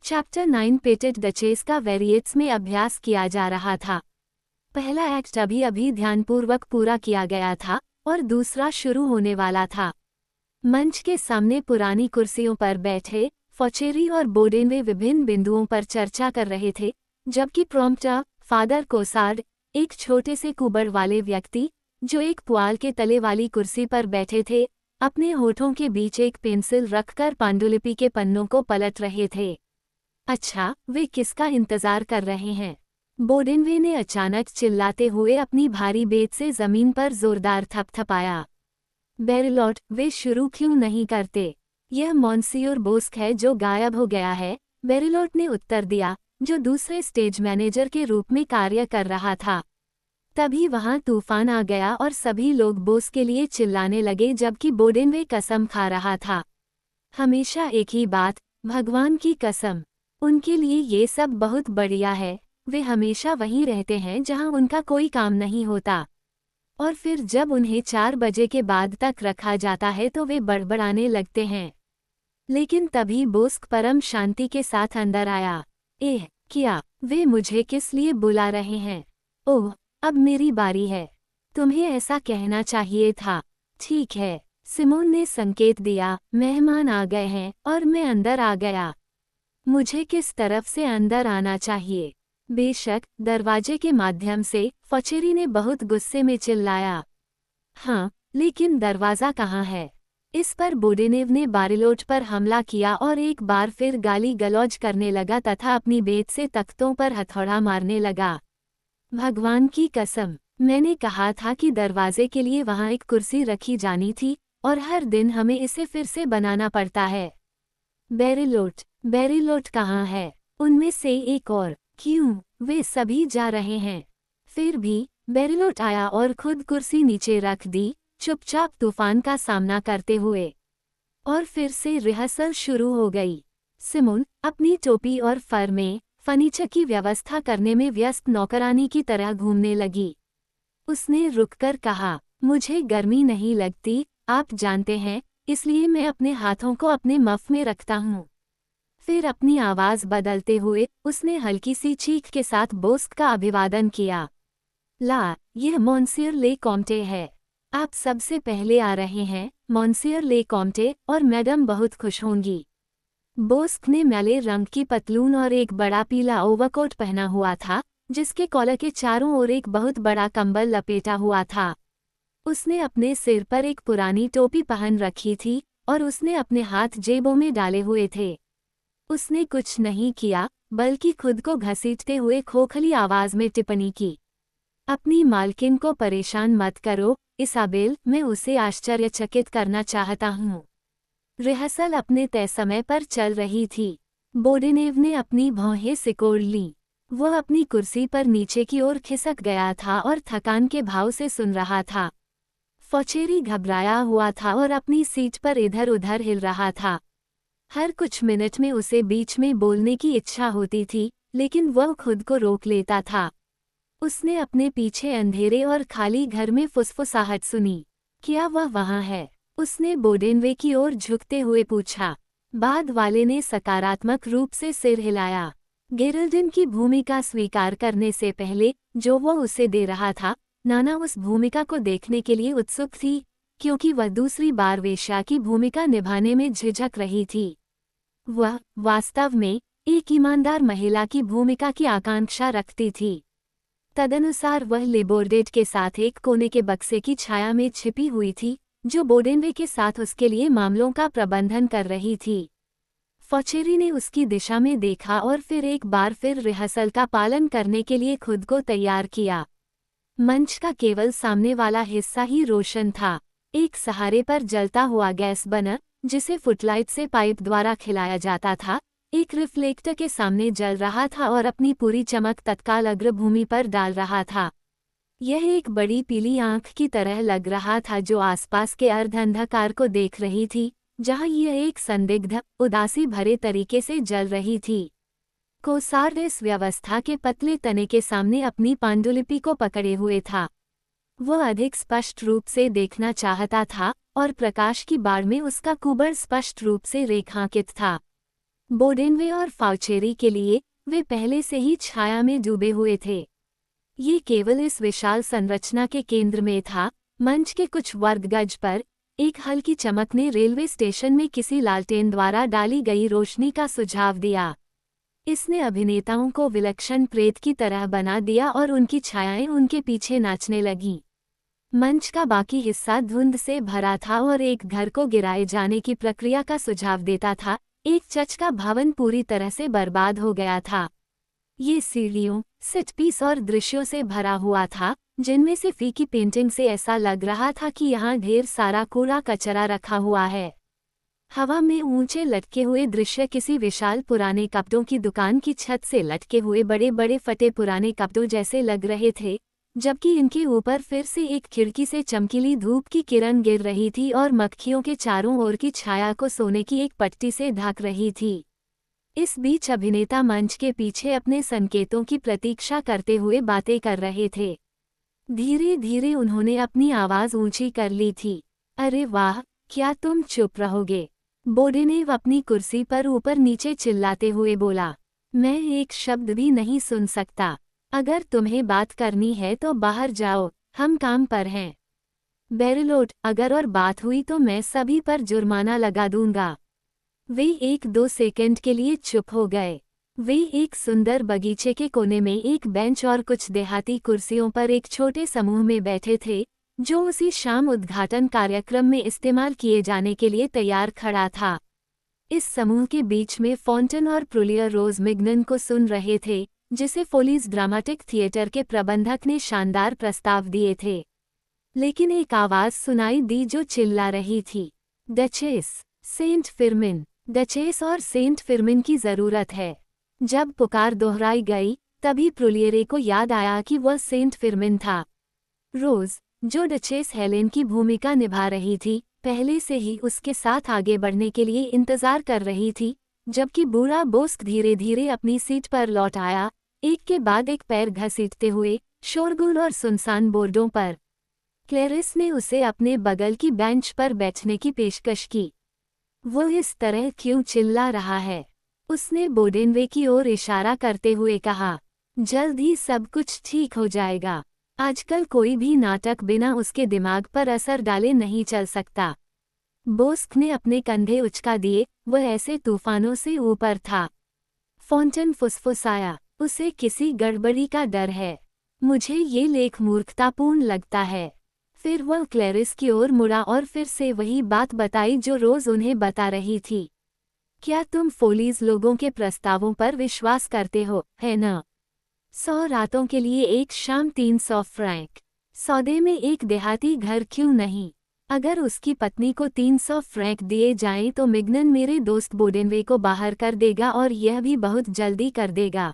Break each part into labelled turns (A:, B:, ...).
A: Chapter 9 पेटेड duchess का वेरिएट्स में अभ्यास किया जा रहा था। पहला एक्ट अभी अभी ध्यानपूर्वक पूरा किया गया था और दूसरा शुरू होने वाला था। मंच के सामने पुरानी कुर्सियों पर बैठे फॉचेरी और बोडेनवे विभिन्न बिंदुओं पर चर्चा कर रहे थे, जबकि प्रॉम्प्टर, फादर कोसार्ड, एक छोटे से कुबड़ वाले व्यक्ति जो एक पुआल के तले वाली कुर्सी पर बैठे थे, अपने होठों के बीच एक पेंसिल रखकर पांडुलिपि के पन्नों को पलट रहे थे। अच्छा, वे किसका इंतजार कर रहे हैं? बोडेनवे ने अचानक चिल्लाते हुए अपनी भारी बेत से जमीन पर जोरदार थपथपाया। बेरिलॉट, वे शुरू क्यों नहीं करते? यह मॉन्सियोर बोस्क है जो गायब हो गया है, बेरिलॉट ने उत्तर दिया, जो दूसरे स्टेज मैनेजर के रूप में कार्य कर रहा था। तभी वहां तूफान आ गया और सभी लोग बोस के लिए चिल्लाने लगे, जबकि बोडेनवे कसम खा रहा था। हमेशा एक ही बात, भगवान की कसम। उनके लिए ये सब बहुत बढ़िया है, वे हमेशा वहीं रहते हैं जहां उनका कोई काम नहीं होता। और फिर जब उन्हें 4 बजे के बाद तक रखा जाता है तो वे बड़बड़ाने लगते हैं। लेकिन तभी बोस्क परम शांति के साथ अंदर आया। क्या वे मुझे किस लिए बुला रहे हैं? ओह, अब मेरी बारी है। तुम्हें ऐसा कहना चाहिए था। ठीक है, सिमोन ने संकेत दिया, मेहमान आ गए हैं और मैं अंदर आ गया। मुझे किस तरफ से अंदर आना चाहिए? बेशक, दरवाजे के माध्यम से, फॉचेरी ने बहुत गुस्से में चिल्लाया। हाँ, लेकिन दरवाज़ा कहाँ है? इस पर बोडेनेव ने बारिलोट पर हमला किया और एक बार फिर गाली गलौज करने लगा तथा अपनी बेत से तख्तों पर हथौड़ा मारने लगा। भगवान की कसम, मैंने कहा था कि दरवाजे के लिए वहाँ एक कुर्सी रखी जानी थी और हर दिन हमें इसे फिर से बनाना पड़ता है। बेरिलोट कहाँ है? उनमें से एक और। क्यों, वे सभी जा रहे हैं? फिर भी बेरिलोट आया और खुद कुर्सी नीचे रख दी, चुपचाप तूफान का सामना करते हुए। और फिर से रिहर्सल शुरू हो गई। सिमोन अपनी टोपी और फर में फर्नीचर की व्यवस्था करने में व्यस्त नौकरानी की तरह घूमने लगी। उसने रुककर कहा, मुझे गर्मी नहीं लगती, आप जानते हैं, इसलिए मैं अपने हाथों को अपने मफ में रखता हूँ। फिर अपनी आवाज़ बदलते हुए उसने हल्की सी चीख के साथ बोस्क का अभिवादन किया। यह मॉन्सियर ले कॉम्टे है। आप सबसे पहले आ रहे हैं, मॉन्सियर ले कॉम्टे, और मैडम बहुत खुश होंगी। बोस्क ने मैले रंग की पतलून और एक बड़ा पीला ओवरकोट पहना हुआ था, जिसके कॉलर के चारों ओर एक बहुत बड़ा कंबल लपेटा हुआ था। उसने अपने सिर पर एक पुरानी टोपी पहन रखी थी और उसने अपने हाथ जेबों में डाले हुए थे। उसने कुछ नहीं किया, बल्कि खुद को घसीटते हुए खोखली आवाज में टिप्पणी की। अपनी मालकिन को परेशान मत करो, इसाबेल, मैं उसे आश्चर्यचकित करना चाहता हूँ। रिहर्सल अपने तय समय पर चल रही थी। बोडेनेव ने अपनी भौहें सिकोड़ लीं। वह अपनी कुर्सी पर नीचे की ओर खिसक गया था और थकान के भाव से सुन रहा था। फॉचेरी घबराया हुआ था और अपनी सीट पर इधर उधर हिल रहा था। हर कुछ मिनट में उसे बीच में बोलने की इच्छा होती थी, लेकिन वह खुद को रोक लेता था। उसने अपने पीछे अंधेरे और खाली घर में फुसफुसाहट सुनी। क्या वह वहाँ है? उसने बोडेनवे की ओर झुकते हुए पूछा। बाद वाले ने सकारात्मक रूप से सिर हिलाया। गेरल्डिन की भूमिका स्वीकार करने से पहले जो वह उसे दे रहा था, नाना उस भूमिका को देखने के लिए उत्सुक थी, क्योंकि वह दूसरी बार वेश्या की भूमिका निभाने में झिझक रही थी। वह वास्तव में एक ईमानदार महिला की भूमिका की आकांक्षा रखती थी। तदनुसार वह लेबोर्डेट के साथ एक कोने के बक्से की छाया में छिपी हुई थी, जो बोडेनवे के साथ उसके लिए मामलों का प्रबंधन कर रही थी। फॉचेरी ने उसकी दिशा में देखा और फिर एक बार फिर रिहर्सल का पालन करने के लिए खुद को तैयार किया। मंच का केवल सामने वाला हिस्सा ही रोशन था। एक सहारे पर जलता हुआ गैस बर्नर, जिसे फुटलाइट से पाइप द्वारा खिलाया जाता था, एक रिफ्लेक्टर के सामने जल रहा था और अपनी पूरी चमक तत्काल अग्रभूमि पर डाल रहा था। यह एक बड़ी पीली आंख की तरह लग रहा था जो आसपास के अर्धअंधकार को देख रही थी, जहां यह एक संदिग्ध, उदासी भरे तरीके से जल रही थी। कोसार्ड इस व्यवस्था के पतले तने के सामने अपनी पांडुलिपि को पकड़े हुए था। वह अधिक स्पष्ट रूप से देखना चाहता था और प्रकाश की बाढ़ में उसका कुबड़ स्पष्ट रूप से रेखांकित था। बोडेनवे और फाउचेरी के लिए वे पहले से ही छाया में डूबे हुए थे। ये केवल इस विशाल संरचना के केंद्र में था। मंच के कुछ वर्ग गज पर एक हल्की चमक ने रेलवे स्टेशन में किसी लालटेन द्वारा डाली गई रोशनी का सुझाव दिया। इसने अभिनेताओं को विलक्षण प्रेत की तरह बना दिया और उनकी छायाएं उनके पीछे नाचने लगीं। मंच का बाकी हिस्सा धुंध से भरा था और एक घर को गिराए जाने की प्रक्रिया का सुझाव देता था। एक चर्च का भवन पूरी तरह से बर्बाद हो गया था। ये सीढ़ियों, सेट पीस और दृश्यों से भरा हुआ था, जिनमें से फीकी पेंटिंग से ऐसा लग रहा था कि यहाँ ढेर सारा कूड़ा कचरा रखा हुआ है। हवा में ऊंचे लटके हुए दृश्य किसी विशाल पुराने कपड़ों की दुकान की छत से लटके हुए बड़े बड़े फटे पुराने कपड़ों जैसे लग रहे थे, जबकि इनके ऊपर फिर से एक खिड़की से चमकीली धूप की किरण गिर रही थी और मक्खियों के चारों ओर की छाया को सोने की एक पट्टी से ढक रही थी। इस बीच अभिनेता मंच के पीछे अपने संकेतों की प्रतीक्षा करते हुए बातें कर रहे थे। धीरे धीरे उन्होंने अपनी आवाज ऊंची कर ली थी। अरे वाह, क्या तुम चुप रहोगे? बोडेनेव अपनी कुर्सी पर ऊपर नीचे चिल्लाते हुए बोला। मैं एक शब्द भी नहीं सुन सकता। अगर तुम्हें बात करनी है तो बाहर जाओ, हम काम पर हैं। बेरिलोट, अगर और बात हुई तो मैं सभी पर जुर्माना लगा दूंगा। वे 1-2 सेकंड के लिए चुप हो गए। वे एक सुंदर बगीचे के कोने में एक बेंच और कुछ देहाती कुर्सियों पर एक छोटे समूह में बैठे थे, जो उसी शाम उद्घाटन कार्यक्रम में इस्तेमाल किए जाने के लिए तैयार खड़ा था। इस समूह के बीच में फॉन्टन और प्रुलियर रोज मिग्नन को सुन रहे थे, जिसे फोलीज ड्रामेटिक थिएटर के प्रबंधक ने शानदार प्रस्ताव दिए थे। लेकिन एक आवाज सुनाई दी जो चिल्ला रही थी, डचेस, सेंट फिरमिन, डचेस और सेंट फिरमिन की जरूरत है। जब पुकार दोहराई गई, तभी प्रुलियरे को याद आया कि वह सेंट फिरमिन था। रोज, जो डचेस हेलेन की भूमिका निभा रही थी, पहले से ही उसके साथ आगे बढ़ने के लिए इंतजार कर रही थी, जबकि बूढ़ा बोस्क धीरे धीरे अपनी सीट पर लौट आया, एक के बाद एक पैर घसीटते हुए, शोरगुल और सुनसान बोर्डों पर। क्लेरिस ने उसे अपने बगल की बेंच पर बैठने की पेशकश की। वो इस तरह क्यों चिल्ला रहा है? उसने बोडेनवे की ओर इशारा करते हुए कहा। जल्द ही सब कुछ ठीक हो जाएगा। आजकल कोई भी नाटक बिना उसके दिमाग पर असर डाले नहीं चल सकता। बोस्क ने अपने कंधे उचका दिए, वह ऐसे तूफानों से ऊपर था। फॉन्टन फुसफुसाया, उसे किसी गड़बड़ी का डर है। मुझे ये लेख मूर्खतापूर्ण लगता है। फिर वह क्लेरिस की ओर मुड़ा और फिर से वही बात बताई जो रोज उन्हें बता रही थी। क्या तुम फोलीज लोगों के प्रस्तावों पर विश्वास करते हो, है न? 100 रातों के लिए एक शाम 300 फ्रैंक। सौदे में एक देहाती घर क्यों नहीं? अगर उसकी पत्नी को 300 फ्रैंक दिए जाएं तो मिग्नन मेरे दोस्त बोडेनवे को बाहर कर देगा और यह भी बहुत जल्दी कर देगा।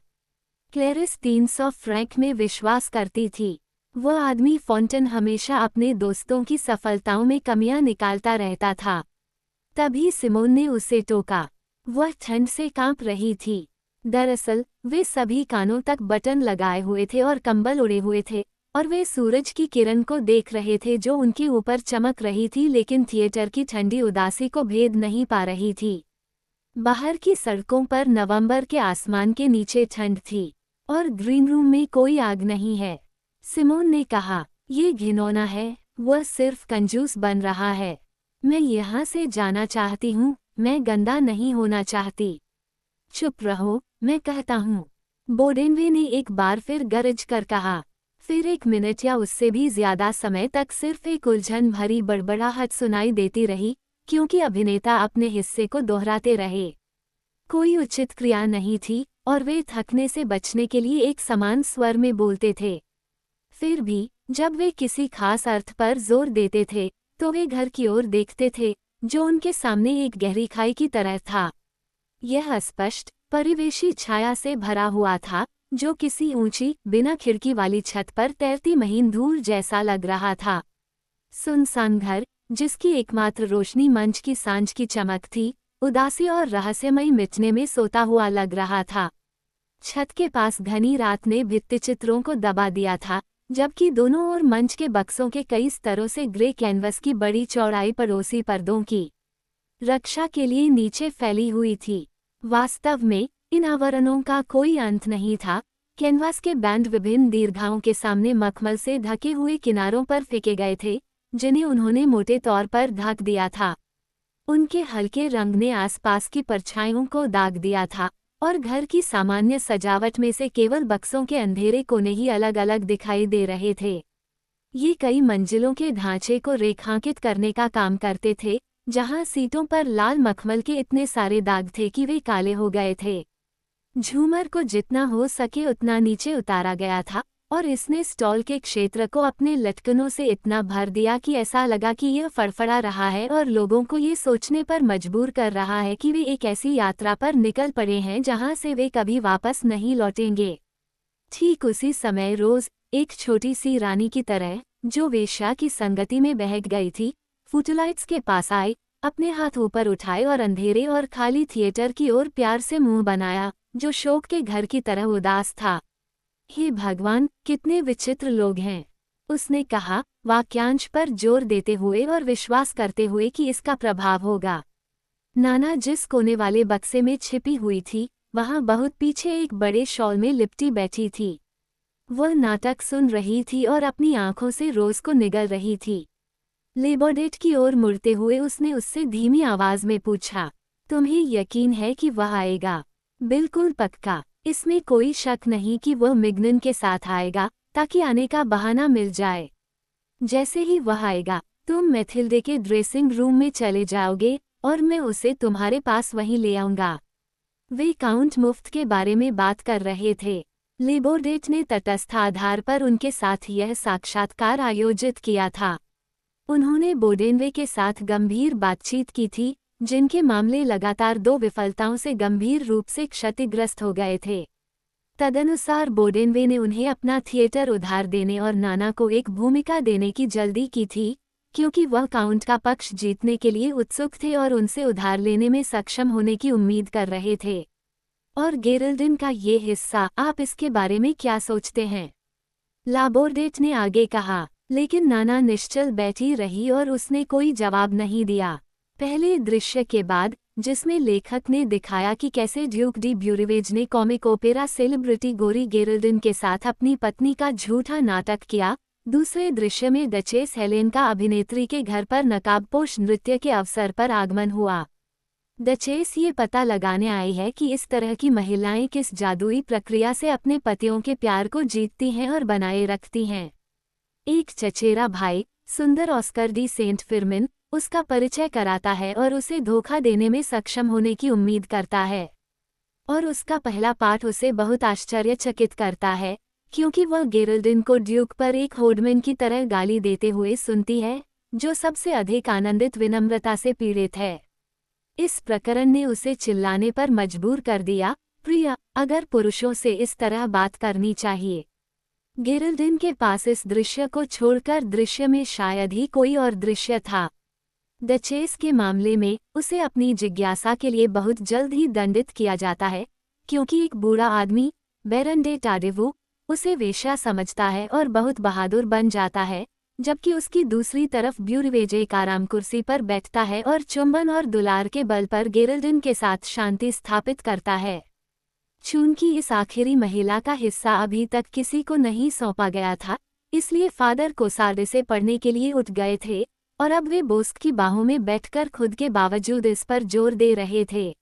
A: क्लेरिस 300 फ्रैंक में विश्वास करती थी। वह आदमी फॉन्टन हमेशा अपने दोस्तों की सफलताओं में कमियां निकालता रहता था। तभी सिमोन ने उसे टोका। वह ठंड से कांप रही थी। दरअसल वे सभी कानों तक बटन लगाए हुए थे और कंबल उड़े हुए थे, और वे सूरज की किरण को देख रहे थे जो उनके ऊपर चमक रही थी, लेकिन थिएटर की ठंडी उदासी को भेद नहीं पा रही थी। बाहर की सड़कों पर नवंबर के आसमान के नीचे ठंड थी, और ग्रीन रूम में कोई आग नहीं है। सिमोन ने कहा, ये घिनौना है, वह सिर्फ कंजूस बन रहा है। मैं यहाँ से जाना चाहती हूँ, मैं गंदा नहीं होना चाहती। चुप रहो, मैं कहता हूँ, बोडेनवे ने एक बार फिर गरज कर कहा। फिर 1 मिनट या उससे भी ज्यादा समय तक सिर्फ एक उलझन भरी बड़बड़ाहट सुनाई देती रही, क्योंकि अभिनेता अपने हिस्से को दोहराते रहे। कोई उचित क्रिया नहीं थी और वे थकने से बचने के लिए एक समान स्वर में बोलते थे। फिर भी जब वे किसी खास अर्थ पर जोर देते थे तो वे घर की ओर देखते थे, जो उनके सामने एक गहरी खाई की तरह था। यह अस्पष्ट, परिवेशी छाया से भरा हुआ था, जो किसी ऊंची, बिना खिड़की वाली छत पर तैरती महीन धूल जैसा लग रहा था। सुनसान घर, जिसकी एकमात्र रोशनी मंच की सांझ की चमक थी, उदासी और रहस्यमयी मिटने में सोता हुआ लग रहा था। छत के पास घनी रात ने भित्तिचित्रों को दबा दिया था, जबकि दोनों ओर मंच के बक्सों के कई स्तरों से ग्रे कैनवस की बड़ी चौड़ाई पड़ोसी पर्दों की रक्षा के लिए नीचे फैली हुई थी। वास्तव में इन आवरणों का कोई अंत नहीं था। कैनवास के बैंड विभिन्न दीर्घाओं के सामने मखमल से ढके हुए किनारों पर फेंके गए थे, जिन्हें उन्होंने मोटे तौर पर ढक दिया था। उनके हल्के रंग ने आसपास की परछाइयों को दाग दिया था और घर की सामान्य सजावट में से केवल बक्सों के अंधेरे कोने ही अलग अलग दिखाई दे रहे थे। ये कई मंजिलों के ढांचे को रेखांकित करने का काम करते थे, जहां सीटों पर लाल मखमल के इतने सारे दाग थे कि वे काले हो गए थे। झूमर को जितना हो सके उतना नीचे उतारा गया था और इसने स्टॉल के क्षेत्र को अपने लटकनों से इतना भर दिया कि ऐसा लगा कि यह फड़फड़ा रहा है और लोगों को ये सोचने पर मजबूर कर रहा है कि वे एक ऐसी यात्रा पर निकल पड़े हैं जहां से वे कभी वापस नहीं लौटेंगे। ठीक उसी समय रोज, एक छोटी सी रानी की तरह, जो वेश्या की संगति में बहक गई थी, फुटलाइट्स के पास आई, अपने हाथ ऊपर उठाए और अंधेरे और खाली थिएटर की ओर प्यार से मुंह बनाया, जो शोक के घर की तरह उदास था। हे भगवान, कितने विचित्र लोग हैं, उसने कहा, वाक्यांश पर जोर देते हुए और विश्वास करते हुए कि इसका प्रभाव होगा। नाना जिस कोने वाले बक्से में छिपी हुई थी, वहां बहुत पीछे एक बड़े शॉल में लिपटी बैठी थी। वह नाटक सुन रही थी और अपनी आंखों से रोज को निगल रही थी। लेबोडेट की ओर मुड़ते हुए उसने उससे धीमी आवाज में पूछा, तुम्हें यकीन है कि वह आएगा? बिल्कुल पक्का, इसमें कोई शक नहीं कि वह मिग्नन के साथ आएगा, ताकि आने का बहाना मिल जाए। जैसे ही वह आएगा, तुम मैथिल्डे के ड्रेसिंग रूम में चले जाओगे और मैं उसे तुम्हारे पास वहीं ले आऊंगा। वे काउंट मुफ्त के बारे में बात कर रहे थे। लेबोडेट ने तटस्थ आधार पर उनके साथ यह साक्षात्कार आयोजित किया था। उन्होंने बोडेनवे के साथ गंभीर बातचीत की थी, जिनके मामले लगातार 2 विफलताओं से गंभीर रूप से क्षतिग्रस्त हो गए थे। तदनुसार बोडेनवे ने उन्हें अपना थिएटर उधार देने और नाना को एक भूमिका देने की जल्दी की थी, क्योंकि वह काउंट का पक्ष जीतने के लिए उत्सुक थे और उनसे उधार लेने में सक्षम होने की उम्मीद कर रहे थे। और गेरल्डिन का ये हिस्सा, आप इसके बारे में क्या सोचते हैं? लाबोर्डेट ने आगे कहा, लेकिन नाना निश्चल बैठी रही और उसने कोई जवाब नहीं दिया। पहले दृश्य के बाद, जिसमें लेखक ने दिखाया कि कैसे ड्यूक डी ब्यूरिवेज ने कॉमिक ओपेरा सेलिब्रिटी गोरी गेरल्डिन के साथ अपनी पत्नी का झूठा नाटक किया, दूसरे दृश्य में डचेस हेलेन का अभिनेत्री के घर पर नकाबपोश नृत्य के अवसर पर आगमन हुआ। डचेस ये पता लगाने आई है कि इस तरह की महिलाएं किस जादुई प्रक्रिया से अपने पतियों के प्यार को जीतती हैं और बनाए रखती हैं। एक चचेरा भाई, सुंदर ऑस्कर डी सेंट फिरमिन, उसका परिचय कराता है और उसे धोखा देने में सक्षम होने की उम्मीद करता है। और उसका पहला पाठ उसे बहुत आश्चर्यचकित करता है, क्योंकि वह गेरल्डिन को ड्यूक पर एक होडमैन की तरह गाली देते हुए सुनती है, जो सबसे अधिक आनंदित विनम्रता से पीड़ित है। इस प्रकरण ने उसे चिल्लाने पर मजबूर कर दिया, प्रिया, अगर पुरुषों से इस तरह बात करनी चाहिए। गेरल्डिन के पास इस दृश्य को छोड़कर दृश्य में शायद ही कोई और दृश्य था। डचेस के मामले में, उसे अपनी जिज्ञासा के लिए बहुत जल्द ही दंडित किया जाता है, क्योंकि एक बूढ़ा आदमी, बैरन डे टाडेवो, उसे वेश्या समझता है और बहुत बहादुर बन जाता है, जबकि उसकी दूसरी तरफ ब्यूरिवेज एक आराम कुर्सी पर बैठता है और चुंबन और दुलार के बल पर गेरल्डिन के साथ शांति स्थापित करता है। चूंकि इस आखिरी महिला का हिस्सा अभी तक किसी को नहीं सौंपा गया था, इसलिए फादर कोसार्ड इसे पढ़ने के लिए उठ गए थे, और अब वे बोस्क की बाहों में बैठकर खुद के बावजूद इस पर जोर दे रहे थे।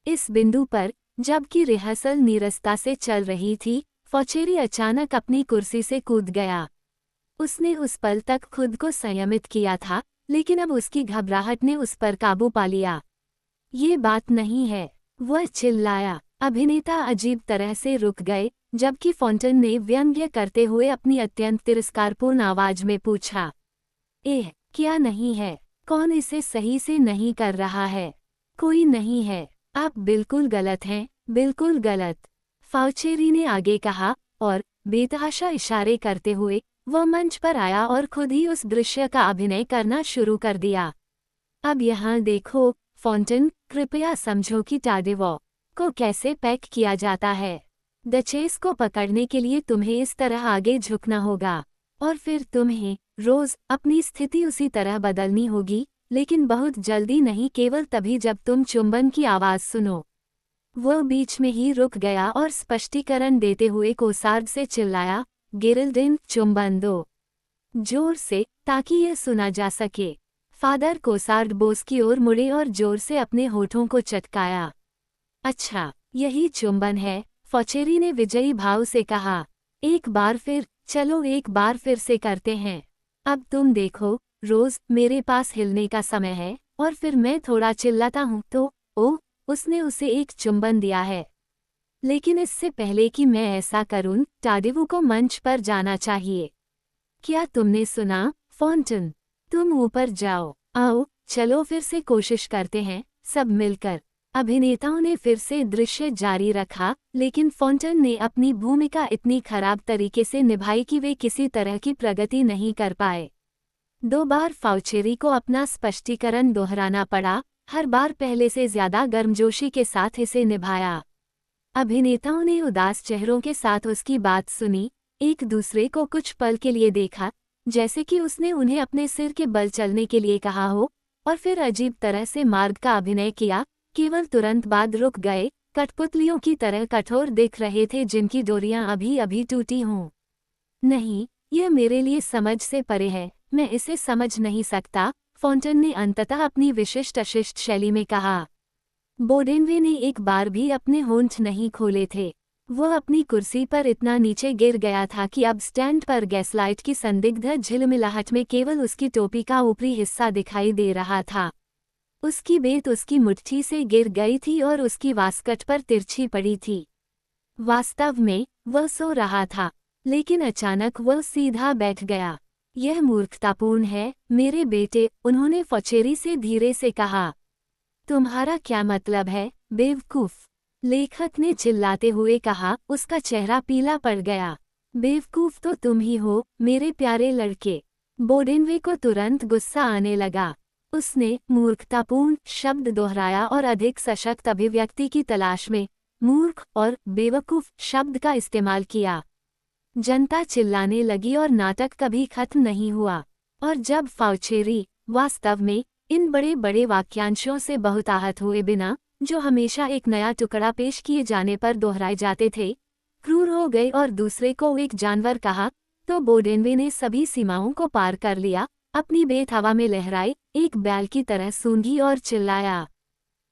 A: इस बिंदु पर, जबकि रिहर्सल नीरसता से चल रही थी, फॉचेरी अचानक अपनी कुर्सी से कूद गया। उसने उस पल तक खुद को संयमित किया था, लेकिन अब उसकी घबराहट ने उस पर काबू पा लिया। ये बात नहीं है, वह चिल्लाया। अभिनेता अजीब तरह से रुक गए, जबकि फॉन्टेन ने व्यंग्य करते हुए अपनी अत्यंत तिरस्कारपूर्ण आवाज में पूछा, एह, क्या नहीं है? कौन इसे सही से नहीं कर रहा है? कोई नहीं है। आप बिल्कुल गलत हैं, बिल्कुल गलत, फाउचेरी ने आगे कहा, और बेतहाशा इशारे करते हुए वह मंच पर आया और खुद ही उस दृश्य का अभिनय करना शुरू कर दिया। अब यहाँ देखो, फॉन्टेन, कृपया समझो कि टाडेवो को कैसे पैक किया जाता है। डचेस को पकड़ने के लिए तुम्हें इस तरह आगे झुकना होगा, और फिर तुम्हें, रोज, अपनी स्थिति उसी तरह बदलनी होगी, लेकिन बहुत जल्दी नहीं, केवल तभी जब तुम चुंबन की आवाज सुनो। वह बीच में ही रुक गया और स्पष्टीकरण देते हुए कोसार्ड से चिल्लाया, गेरिल्डिन, चुंबन दो। जोर से, ताकि यह सुना जा सके। फादर कोसार्ड बोस की ओर मुड़े और जोर से अपने होठों को चटकाया। अच्छा, यही चुंबन है, फॉचेरी ने विजयी भाव से कहा। एक बार फिर, चलो एक बार फिर से करते हैं। अब तुम देखो, रोज, मेरे पास हिलने का समय है, और फिर मैं थोड़ा चिल्लाता हूँ तो, ओह, उसने उसे एक चुंबन दिया है। लेकिन इससे पहले कि मैं ऐसा करूं, टाडेवू को मंच पर जाना चाहिए। क्या तुमने सुना, फॉन्टन? तुम ऊपर जाओ। आओ, चलो फिर से कोशिश करते हैं, सब मिलकर। अभिनेताओं ने फिर से दृश्य जारी रखा, लेकिन फॉन्टन ने अपनी भूमिका इतनी खराब तरीके से निभाई कि वे किसी तरह की प्रगति नहीं कर पाए। 2 बार फाउचेरी को अपना स्पष्टीकरण दोहराना पड़ा, हर बार पहले से ज्यादा गर्मजोशी के साथ इसे निभाया। अभिनेताओं ने उदास चेहरों के साथ उसकी बात सुनी, एक दूसरे को कुछ पल के लिए देखा, जैसे कि उसने उन्हें अपने सिर के बल चलने के लिए कहा हो, और फिर अजीब तरह से मार्ग का अभिनय किया, केवल तुरंत बाद रुक गए, कठपुतलियों की तरह कठोर दिख रहे थे जिनकी डोरियां अभी अभी टूटी हों। नहीं, यह मेरे लिए समझ से परे है, मैं इसे समझ नहीं सकता, फॉन्टन ने अंततः अपनी विशिष्ट अशिष्ट शैली में कहा। बोडेनवे ने एक बार भी अपने होंठ नहीं खोले थे। वह अपनी कुर्सी पर इतना नीचे गिर गया था कि अब स्टैंड पर गैसलाइट की संदिग्ध झिलमिलाहट में केवल उसकी टोपी का ऊपरी हिस्सा दिखाई दे रहा था। उसकी बेत उसकी मुट्ठी से गिर गई थी और उसकी वास्कट पर तिरछी पड़ी थी। वास्तव में, वह सो रहा था, लेकिन अचानक वह सीधा बैठ गया। यह मूर्खतापूर्ण है, मेरे बेटे, उन्होंने फॉचेरी से धीरे से कहा। तुम्हारा क्या मतलब है, बेवकूफ? लेखक ने चिल्लाते हुए कहा, उसका चेहरा पीला पड़ गया। बेवकूफ तो तुम ही हो, मेरे प्यारे लड़के। बोडेनवे को तुरंत गुस्सा आने लगा। उसने मूर्खतापूर्ण शब्द दोहराया और अधिक सशक्त अभिव्यक्ति की तलाश में मूर्ख और बेवकूफ शब्द का इस्तेमाल किया। जनता चिल्लाने लगी और नाटक कभी खत्म नहीं हुआ। और जब फाउचेरी, वास्तव में, इन बड़े बड़े वाक्यांशों से बहुत आहत हुए बिना, जो हमेशा एक नया टुकड़ा पेश किए जाने पर दोहराए जाते थे, क्रूर हो गए और दूसरे को एक जानवर कहा, तो बोडेनवे ने सभी सीमाओं को पार कर लिया, अपनी बेत हवा में लहराई, एक बैल की तरह सूंघी और चिल्लाया,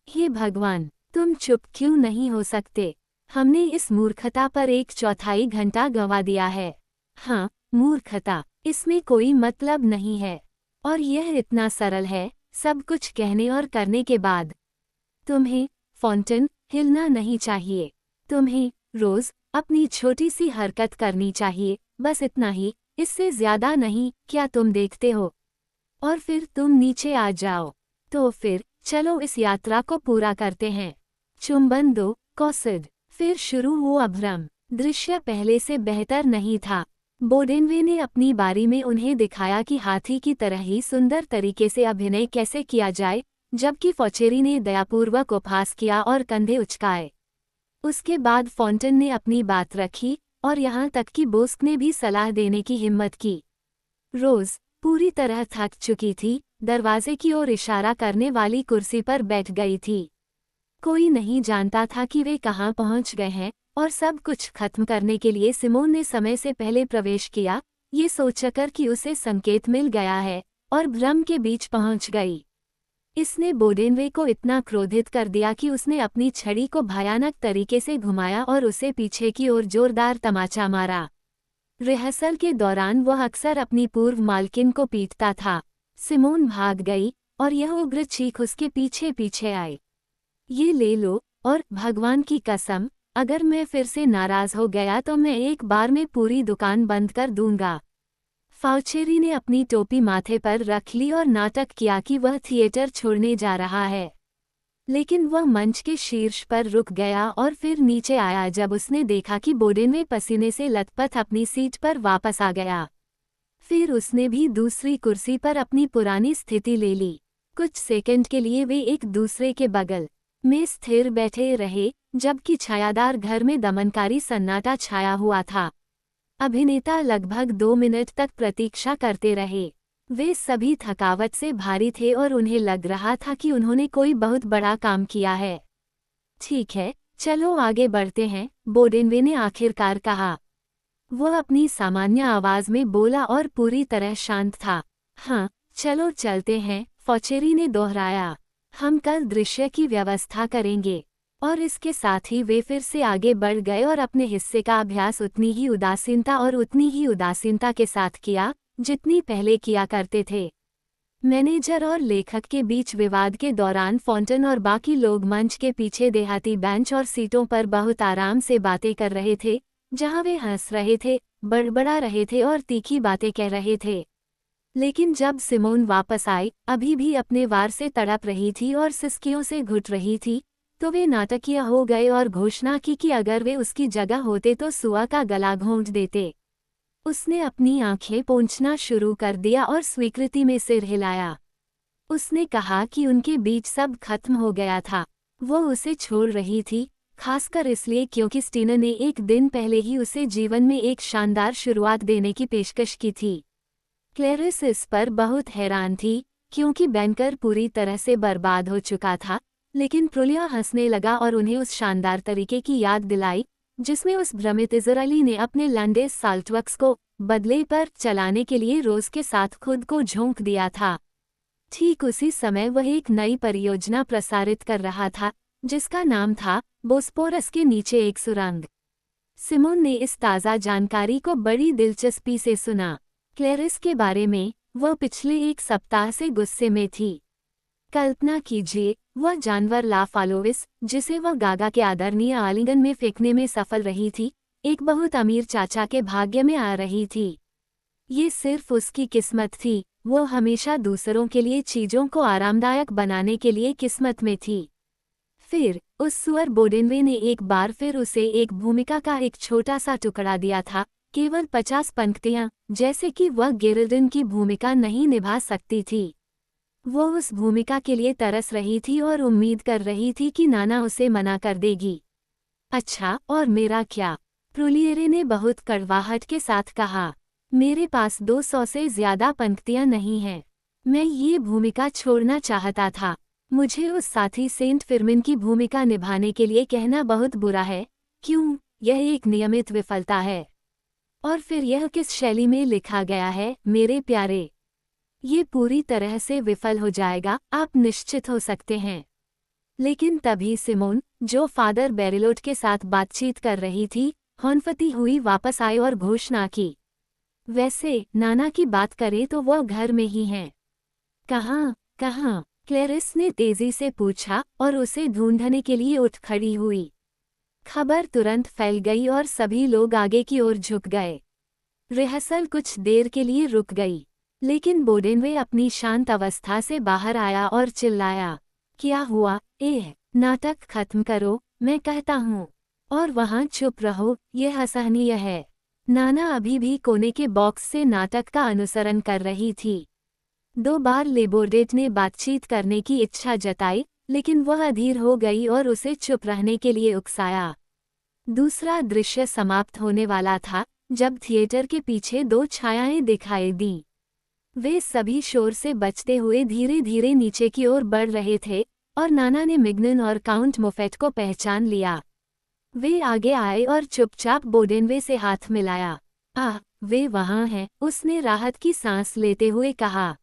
A: हे भगवान, तुम चुप क्यों नहीं हो सकते? हमने इस मूर्खता पर 1/4 घंटा गंवा दिया है। हाँ, मूर्खता, इसमें कोई मतलब नहीं है। और यह इतना सरल है, सब कुछ कहने और करने के बाद। तुम्हें, फॉन्टन, हिलना नहीं चाहिए। तुम्हें, रोज, अपनी छोटी सी हरकत करनी चाहिए, बस इतना ही, इससे ज्यादा नहीं, क्या तुम देखते हो? और फिर तुम नीचे आ जाओ। तो फिर, चलो इस यात्रा को पूरा करते हैं। चुंबन दो, कॉसिड। फिर शुरू हुआ भ्रम। दृश्य पहले से बेहतर नहीं था। बोडेनवे ने अपनी बारी में उन्हें दिखाया कि हाथी की तरह ही सुंदर तरीके से अभिनय कैसे किया जाए, जबकि फॉचेरी ने दयापूर्वक उपहास किया और कंधे उचकाए। उसके बाद फॉन्टन ने अपनी बात रखी, और यहाँ तक कि बोस्क ने भी सलाह देने की हिम्मत की। रोज, पूरी तरह थक चुकी थी, दरवाजे की ओर इशारा करने वाली कुर्सी पर बैठ गई थी। कोई नहीं जानता था कि वे कहाँ पहुँच गए हैं, और सब कुछ खत्म करने के लिए सिमोन ने समय से पहले प्रवेश किया, ये सोचकर कि उसे संकेत मिल गया है, और भ्रम के बीच पहुँच गई। इसने बोडेनवे को इतना क्रोधित कर दिया कि उसने अपनी छड़ी को भयानक तरीके से घुमाया और उसे पीछे की ओर जोरदार तमाचा मारा। रिहर्सल के दौरान वह अक्सर अपनी पूर्व मालकिन को पीटता था। सिमोन भाग गई, और यह उग्र चीख उसके पीछे पीछे आई। ये ले लो, और भगवान की कसम, अगर मैं फिर से नाराज हो गया तो मैं एक बार में पूरी दुकान बंद कर दूंगा। फाउचेरी ने अपनी टोपी माथे पर रख ली और नाटक किया कि वह थिएटर छोड़ने जा रहा है। लेकिन वह मंच के शीर्ष पर रुक गया और फिर नीचे आया जब उसने देखा कि बोडेनवे पसीने से लथपथ अपनी सीट पर वापस आ गया। फिर उसने भी दूसरी कुर्सी पर अपनी पुरानी स्थिति ले ली। कुछ सेकंड के लिए वे एक दूसरे के बगल में स्थिर बैठे रहे, जबकि छायादार घर में दमनकारी सन्नाटा छाया हुआ था। अभिनेता लगभग 2 मिनट तक प्रतीक्षा करते रहे। वे सभी थकावट से भारी थे और उन्हें लग रहा था कि उन्होंने कोई बहुत बड़ा काम किया है। ठीक है, चलो आगे बढ़ते हैं, बोडेनवे ने आखिरकार कहा। वो अपनी सामान्य आवाज में बोला और पूरी तरह शांत था। हाँ, चलो चलते हैं, फॉचेरी ने दोहराया। हम कल दृश्य की व्यवस्था करेंगे। और इसके साथ ही वे फिर से आगे बढ़ गए और अपने हिस्से का अभ्यास उतनी ही उदासीनता के साथ किया जितनी पहले किया करते थे। मैनेजर और लेखक के बीच विवाद के दौरान फॉन्टन और बाकी लोग मंच के पीछे देहाती बेंच और सीटों पर बहुत आराम से बातें कर रहे थे, जहां वे हंस रहे थे, बड़बड़ा रहे थे और तीखी बातें कह रहे थे। लेकिन जब सिमोन वापस आई, अभी भी अपने वार से तड़प रही थी और सिसकियों से घुट रही थी, तो वे नाटकीय हो गए और घोषणा की कि अगर वे उसकी जगह होते तो सुआ का गला घोंट देते। उसने अपनी आंखें पोंछना शुरू कर दिया और स्वीकृति में सिर हिलाया। उसने कहा कि उनके बीच सब खत्म हो गया था। वो उसे छोड़ रही थी, खासकर इसलिए क्योंकि स्टीना ने एक दिन पहले ही उसे जीवन में एक शानदार शुरुआत देने की पेशकश की थी। क्लेरिस इस पर बहुत हैरान थी, क्योंकि बैंकर पूरी तरह से बर्बाद हो चुका था, लेकिन प्रुलिया हंसने लगा और उन्हें उस शानदार तरीके की याद दिलाई जिसमें उस भ्रमित इजरायली ने अपने लैंडेस साल्टवर्क्स को बदले पर चलाने के लिए रोज के साथ खुद को झोंक दिया था। ठीक उसी समय वह एक नई परियोजना प्रसारित कर रहा था, जिसका नाम था बोस्पोरस के नीचे एक सुरंग। सिमोन ने इस ताज़ा जानकारी को बड़ी दिलचस्पी से सुना। क्लेरिस के बारे में वह पिछले एक सप्ताह से गुस्से में थी। कल्पना कीजिए, वह जानवर लाफालोविस, जिसे वह गागा के आदरणीय आलिंगन में फेंकने में सफल रही थी, एक बहुत अमीर चाचा के भाग्य में आ रही थी। ये सिर्फ उसकी किस्मत थी, वो हमेशा दूसरों के लिए चीज़ों को आरामदायक बनाने के लिए किस्मत में थी। फिर उस सुअर बोडेनवे ने एक बार फिर उसे एक भूमिका का एक छोटा सा टुकड़ा दिया था, केवल 50 पंक्तियां, जैसे कि वह गेरिल्डन की भूमिका नहीं निभा सकती थी। वो उस भूमिका के लिए तरस रही थी और उम्मीद कर रही थी कि नाना उसे मना कर देगी। अच्छा, और मेरा क्या? प्रुलिएरे ने बहुत कड़वाहट के साथ कहा। मेरे पास 200 से ज्यादा पंक्तियां नहीं हैं। मैं ये भूमिका छोड़ना चाहता था। मुझे उस साथी सेंट फिरमिन की भूमिका निभाने के लिए कहना बहुत बुरा है। क्यों? यह एक नियमित विफलता है। और फिर यह किस शैली में लिखा गया है, मेरे प्यारे? ये पूरी तरह से विफल हो जाएगा, आप निश्चित हो सकते हैं। लेकिन तभी सिमोन, जो फादर बेरिलोट के साथ बातचीत कर रही थी, हौनफती हुई वापस आई और घोषणा की, वैसे नाना की बात करें तो वह घर में ही हैं। कहाँ? कहाँ? क्लेरिस ने तेजी से पूछा और उसे ढूंढने के लिए उठ खड़ी हुई। खबर तुरंत फैल गई और सभी लोग आगे की ओर झुक गए। रिहर्सल कुछ देर के लिए रुक गई, लेकिन बोडेनवे अपनी शांत अवस्था से बाहर आया और चिल्लाया, क्या हुआ? नाटक खत्म करो, मैं कहता हूँ, और वहाँ चुप रहो, यह असहनीय है। नाना अभी भी कोने के बॉक्स से नाटक का अनुसरण कर रही थी। 2 बार लेबोर्डेट ने बातचीत करने की इच्छा जताई, लेकिन वह अधीर हो गई और उसे चुप रहने के लिए उकसाया। दूसरा दृश्य समाप्त होने वाला था, जब थिएटर के पीछे 2 छायाएं दिखाई दीं। वे सभी शोर से बचते हुए धीरे धीरे नीचे की ओर बढ़ रहे थे, और नाना ने मिग्नन और काउंट मोफेट को पहचान लिया। वे आगे आए और चुपचाप बोडेनवे से हाथ मिलाया। वे वहाँ हैं, उसने राहत की सांस लेते हुए कहा।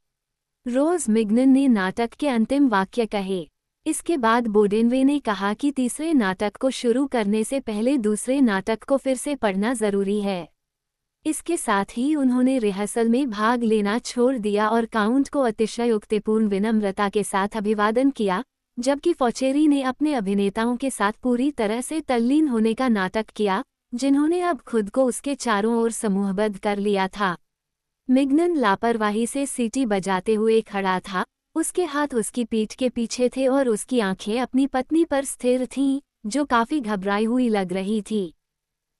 A: रोज मिग्नन ने नाटक के अंतिम वाक्य कहे। इसके बाद बोडेनवे ने कहा कि तीसरे नाटक को शुरू करने से पहले दूसरे नाटक को फिर से पढ़ना जरूरी है। इसके साथ ही उन्होंने रिहर्सल में भाग लेना छोड़ दिया और काउंट को अतिशयोक्तिपूर्ण विनम्रता के साथ अभिवादन किया, जबकि फॉचेरी ने अपने अभिनेताओं के साथ पूरी तरह से तल्लीन होने का नाटक किया, जिन्होंने अब खुद को उसके चारों ओर समूहबद्ध कर लिया था। मिग्नन लापरवाही से सीटी बजाते हुए खड़ा था, उसके हाथ उसकी पीठ के पीछे थे और उसकी आंखें अपनी पत्नी पर स्थिर थीं, जो काफी घबराई हुई लग रही थी।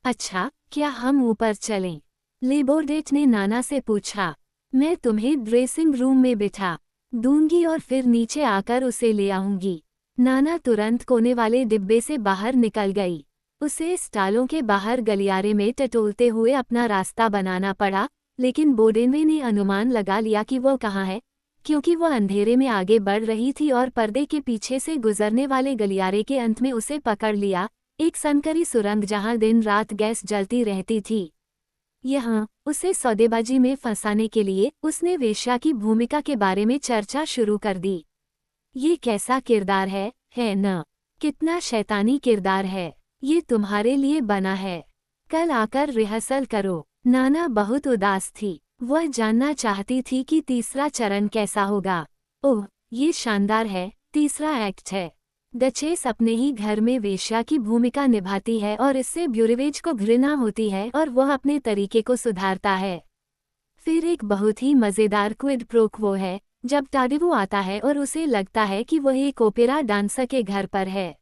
A: अच्छा, क्या हम ऊपर चलें? लेबोर्डेट ने नाना से पूछा। मैं तुम्हें ड्रेसिंग रूम में बिठा दूंगी और फिर नीचे आकर उसे ले आऊंगी। नाना तुरंत कोने वाले डिब्बे से बाहर निकल गई। उसे स्टालों के बाहर गलियारे में टटोलते हुए अपना रास्ता बनाना पड़ा, लेकिन बोडेनवे ने अनुमान लगा लिया कि वो कहाँ है, क्योंकि वह अंधेरे में आगे बढ़ रही थी और पर्दे के पीछे से गुजरने वाले गलियारे के अंत में उसे पकड़ लिया, एक सनकरी सुरंग जहां दिन रात गैस जलती रहती थी। यहाँ उसे सौदेबाजी में फंसाने के लिए उसने वेश्या की भूमिका के बारे में चर्चा शुरू कर दी। ये कैसा किरदार है न? कितना शैतानी किरदार है। ये तुम्हारे लिए बना है। कल आकर रिहर्सल करो। नाना बहुत उदास थी। वह जानना चाहती थी कि तीसरा चरण कैसा होगा। ओह, ये शानदार है। तीसरा एक्ट है। डचेस अपने ही घर में वेश्या की भूमिका निभाती है और इससे ब्यूरीवेज को घृणा होती है और वह अपने तरीके को सुधारता है। फिर एक बहुत ही मज़ेदार क्विड प्रो क्वो है जब टाडिवो आता है और उसे लगता है कि वह एक ओपेरा डांसर के घर पर है।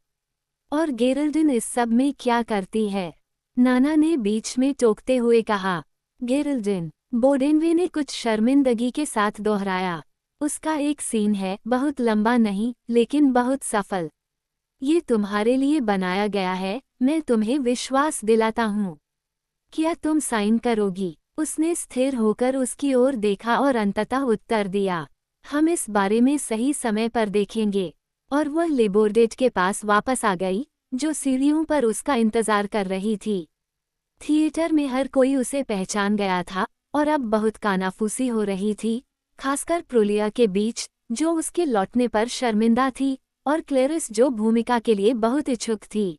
A: और गेरल्डिन इस सब में क्या करती है? नाना ने बीच में टोकते हुए कहा। गेरल्डिन, बोडेनवे ने कुछ शर्मिंदगी के साथ दोहराया। उसका एक सीन है, बहुत लंबा नहीं लेकिन बहुत सफल। ये तुम्हारे लिए बनाया गया है, मैं तुम्हें विश्वास दिलाता हूँ। क्या तुम साइन करोगी? उसने स्थिर होकर उसकी ओर देखा और अंततः उत्तर दिया, हम इस बारे में सही समय पर देखेंगे। और वह लेबोर्डेट के पास वापस आ गई, जो सीढ़ियों पर उसका इंतजार कर रही थी। थिएटर में हर कोई उसे पहचान गया था और अब बहुत कानाफूसी हो रही थी, खासकर प्रोलिया के बीच, जो उसके लौटने पर शर्मिंदा थी, और क्लेरिस जो भूमिका के लिए बहुत इच्छुक थी।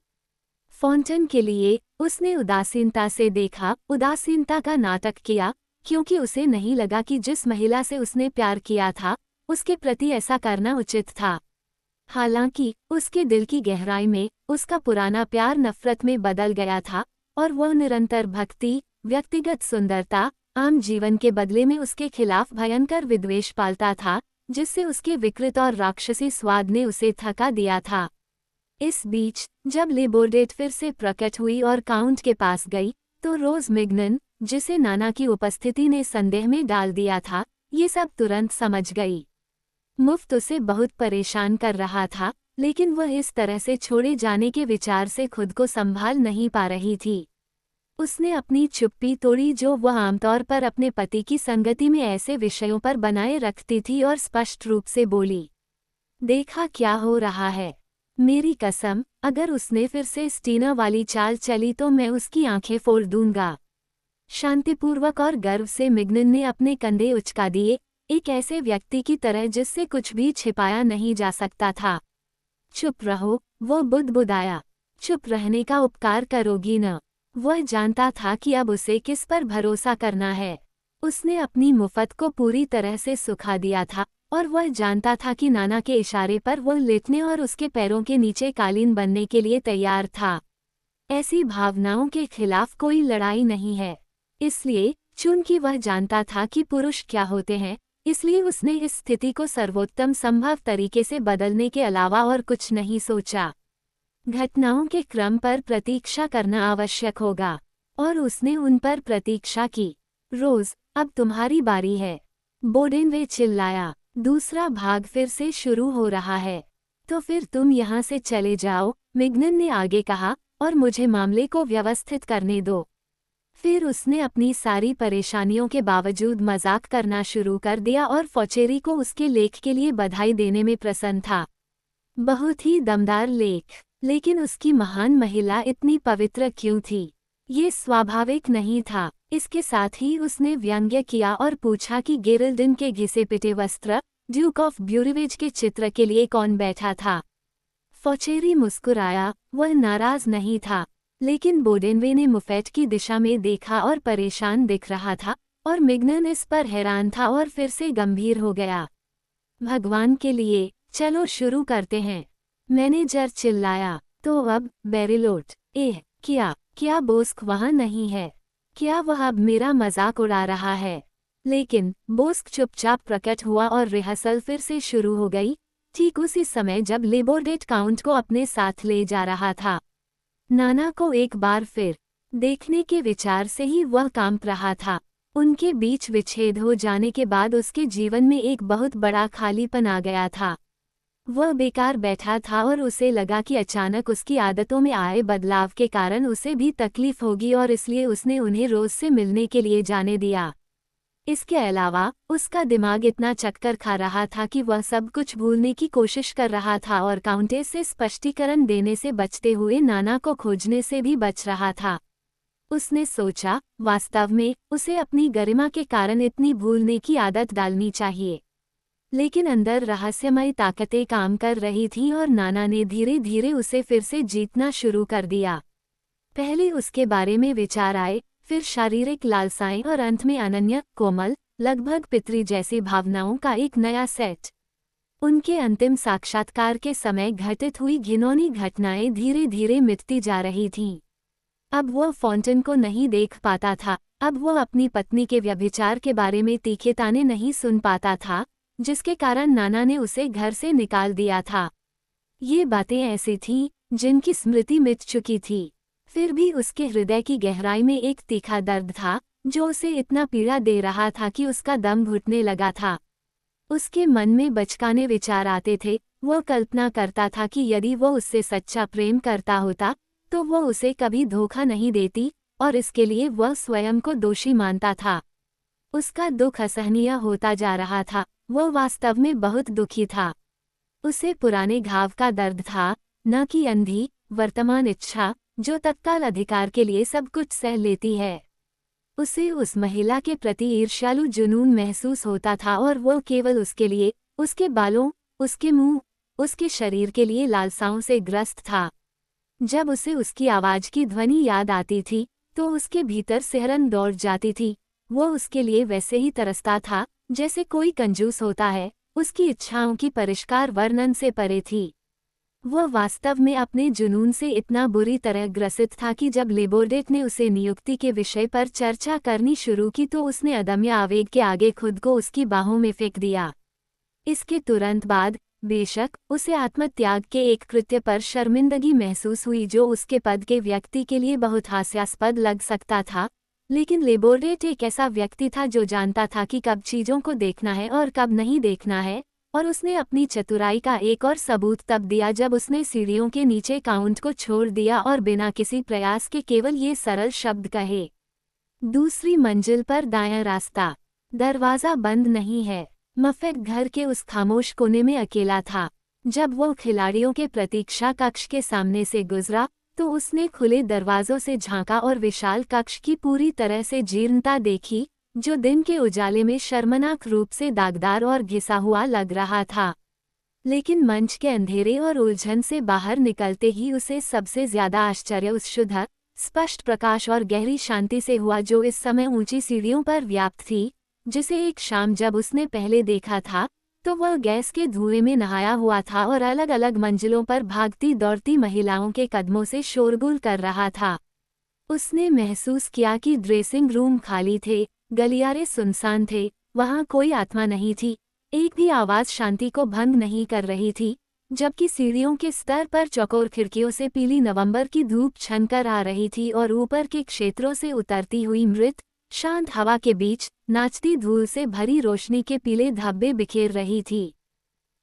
A: फॉन्टन के लिए उसने उदासीनता से देखा, उदासीनता का नाटक किया, क्योंकि उसे नहीं लगा कि जिस महिला से उसने प्यार किया था उसके प्रति ऐसा करना उचित था। हालांकि उसके दिल की गहराई में उसका पुराना प्यार नफरत में बदल गया था और वह निरंतर भक्ति, व्यक्तिगत सुंदरता, आम जीवन के बदले में उसके खिलाफ भयंकर विद्वेष पालता था, जिससे उसके विकृत और राक्षसी स्वाद ने उसे थका दिया था। इस बीच जब लेबोर्डेट फिर से प्रकट हुई और काउंट के पास गई, तो रोज मिग्नन, जिसे नाना की उपस्थिति ने संदेह में डाल दिया था, ये सब तुरंत समझ गई। मुफ्त उसे बहुत परेशान कर रहा था, लेकिन वह इस तरह से छोड़े जाने के विचार से खुद को संभाल नहीं पा रही थी। उसने अपनी चुप्पी तोड़ी, जो वह आमतौर पर अपने पति की संगति में ऐसे विषयों पर बनाए रखती थी, और स्पष्ट रूप से बोली, देखा क्या हो रहा है? मेरी कसम, अगर उसने फिर से स्टीना वाली चाल चली तो मैं उसकी आंखें फोड़ दूंगा। शांतिपूर्वक और गर्व से मिग्नन ने अपने कंधे उचका दिए, एक ऐसे व्यक्ति की तरह जिससे कुछ भी छिपाया नहीं जा सकता था। चुप रहो, वो बुदबुदाया। चुप रहने का उपकार करोगी न? वह जानता था कि अब उसे किस पर भरोसा करना है। उसने अपनी मुफ्त को पूरी तरह से सुखा दिया था, और वह जानता था कि नाना के इशारे पर वह लेटने और उसके पैरों के नीचे कालीन बनने के लिए तैयार था। ऐसी भावनाओं के खिलाफ कोई लड़ाई नहीं है। इसलिए, चूंकि वह जानता था कि पुरुष क्या होते हैं, इसलिए उसने इस स्थिति को सर्वोत्तम संभव तरीके से बदलने के अलावा और कुछ नहीं सोचा। घटनाओं के क्रम पर प्रतीक्षा करना आवश्यक होगा, और उसने उन पर प्रतीक्षा की। रोज, अब तुम्हारी बारी है, बोडेनवे चिल्लाया। दूसरा भाग फिर से शुरू हो रहा है। तो फिर तुम यहाँ से चले जाओ, मिग्नन ने आगे कहा, और मुझे मामले को व्यवस्थित करने दो। फिर उसने अपनी सारी परेशानियों के बावजूद मजाक करना शुरू कर दिया और फॉचेरी को उसके लेख के लिए बधाई देने में प्रसन्न था। बहुत ही दमदार लेख, लेकिन उसकी महान महिला इतनी पवित्र क्यों थी? ये स्वाभाविक नहीं था। इसके साथ ही उसने व्यंग्य किया और पूछा कि गेरल्डिन के घिसे पिटे वस्त्र, ड्यूक ऑफ ब्यूरीवेज के चित्र के लिए कौन बैठा था? फॉचेरी मुस्कुराया, वह नाराज नहीं था, लेकिन बोडेनवे ने मुफेट की दिशा में देखा और परेशान दिख रहा था, और मिग्नन इस पर हैरान था और फिर से गंभीर हो गया। भगवान के लिए, चलो शुरू करते हैं, मैनेजर चिल्लाया। तो अब, बेरिलोट, क्या बोस्क वहाँ नहीं है? क्या वह अब मेरा मजाक उड़ा रहा है? लेकिन बोस्क चुपचाप प्रकट हुआ और रिहर्सल फिर से शुरू हो गई, ठीक उसी समय जब लेबोर्डेट काउंट को अपने साथ ले जा रहा था। नाना को एक बार फिर देखने के विचार से ही वह कांप रहा था। उनके बीच विच्छेद हो जाने के बाद उसके जीवन में एक बहुत बड़ा खालीपन आ गया था। वह बेकार बैठा था और उसे लगा कि अचानक उसकी आदतों में आए बदलाव के कारण उसे भी तकलीफ होगी, और इसलिए उसने उन्हें रोज से मिलने के लिए जाने दिया। इसके अलावा उसका दिमाग इतना चक्कर खा रहा था कि वह सब कुछ भूलने की कोशिश कर रहा था और काउंटेस से स्पष्टीकरण देने से बचते हुए नाना को खोजने से भी बच रहा था। उसने सोचा, वास्तव में उसे अपनी गरिमा के कारण इतनी भूलने की आदत डालनी चाहिए। लेकिन अंदर रहस्यमय ताकतें काम कर रही थीं और नाना ने धीरे धीरे उसे फिर से जीतना शुरू कर दिया। पहले उसके बारे में विचार आए, फिर शारीरिक लालसाएं और अंत में अनन्य, कोमल, लगभग पितरी जैसी भावनाओं का एक नया सेट। उनके अंतिम साक्षात्कार के समय घटित हुई घिनौनी घटनाएं धीरे धीरे मिटती जा रही थीं। अब वह फॉन्टेन को नहीं देख पाता था, अब वह अपनी पत्नी के व्यभिचार के बारे में तीखे ताने नहीं सुन पाता था, जिसके कारण नाना ने उसे घर से निकाल दिया था। ये बातें ऐसी थीं जिनकी स्मृति मिट चुकी थी। फिर भी उसके हृदय की गहराई में एक तीखा दर्द था, जो उसे इतना पीड़ा दे रहा था कि उसका दम घुटने लगा था। उसके मन में बचकाने विचार आते थे। वह कल्पना करता था कि यदि वह उससे सच्चा प्रेम करता होता तो वह उसे कभी धोखा नहीं देती, और इसके लिए वह स्वयं को दोषी मानता था। उसका दुख असहनीय होता जा रहा था। वह वास्तव में बहुत दुखी था। उसे पुराने घाव का दर्द था, न कि अंधी वर्तमान इच्छा जो तत्काल अधिकार के लिए सब कुछ सह लेती है। उसे उस महिला के प्रति ईर्ष्यालु जुनून महसूस होता था और वह केवल उसके लिए, उसके बालों, उसके मुंह, उसके शरीर के लिए लालसाओं से ग्रस्त था। जब उसे उसकी आवाज की ध्वनि याद आती थी तो उसके भीतर सिहरन दौड़ जाती थी। वह उसके लिए वैसे ही तरसता था जैसे कोई कंजूस होता है। उसकी इच्छाओं की परिष्कार वर्णन से परे थी। वह वास्तव में अपने जुनून से इतना बुरी तरह ग्रसित था कि जब लेबोर्डेट ने उसे नियुक्ति के विषय पर चर्चा करनी शुरू की तो उसने अदम्य आवेग के आगे खुद को उसकी बाहों में फेंक दिया। इसके तुरंत बाद बेशक उसे आत्मत्याग के एक कृत्य पर शर्मिंदगी महसूस हुई जो उसके पद के व्यक्ति के लिए बहुत हास्यास्पद लग सकता था, लेकिन लेबोर्डेट एक ऐसा व्यक्ति था जो जानता था कि कब चीज़ों को देखना है और कब नहीं देखना है, और उसने अपनी चतुराई का एक और सबूत तब दिया जब उसने सीढ़ियों के नीचे काउंट को छोड़ दिया और बिना किसी प्रयास के केवल ये सरल शब्द कहे, दूसरी मंजिल पर दायां रास्ता। दरवाज़ा बंद नहीं है। मफेट घर के उस खामोश कोने में अकेला था। जब वह खिलाड़ियों के प्रतीक्षा कक्ष के सामने से गुजरा तो उसने खुले दरवाजों से झांका और विशाल कक्ष की पूरी तरह से जीर्णता देखी, जो दिन के उजाले में शर्मनाक रूप से दागदार और घिसा हुआ लग रहा था। लेकिन मंच के अंधेरे और उलझन से बाहर निकलते ही उसे सबसे ज्यादा आश्चर्य उस शुद्ध, स्पष्ट प्रकाश और गहरी शांति से हुआ जो इस समय ऊंची सीढ़ियों पर व्याप्त थी, जिसे एक शाम जब उसने पहले देखा था तो वह गैस के धुएं में नहाया हुआ था और अलग अलग मंजिलों पर भागती दौड़ती महिलाओं के कदमों से शोरगुल कर रहा था। उसने महसूस किया कि ड्रेसिंग रूम खाली थे, गलियारे सुनसान थे, वहां कोई आत्मा नहीं थी, एक भी आवाज शांति को भंग नहीं कर रही थी, जबकि सीढ़ियों के स्तर पर चौकोर खिड़कियों से पीली नवंबर की धूप छनकर आ रही थी और ऊपर के क्षेत्रों से उतरती हुई मृत शांत हवा के बीच नाचती धूल से भरी रोशनी के पीले धब्बे बिखेर रही थी।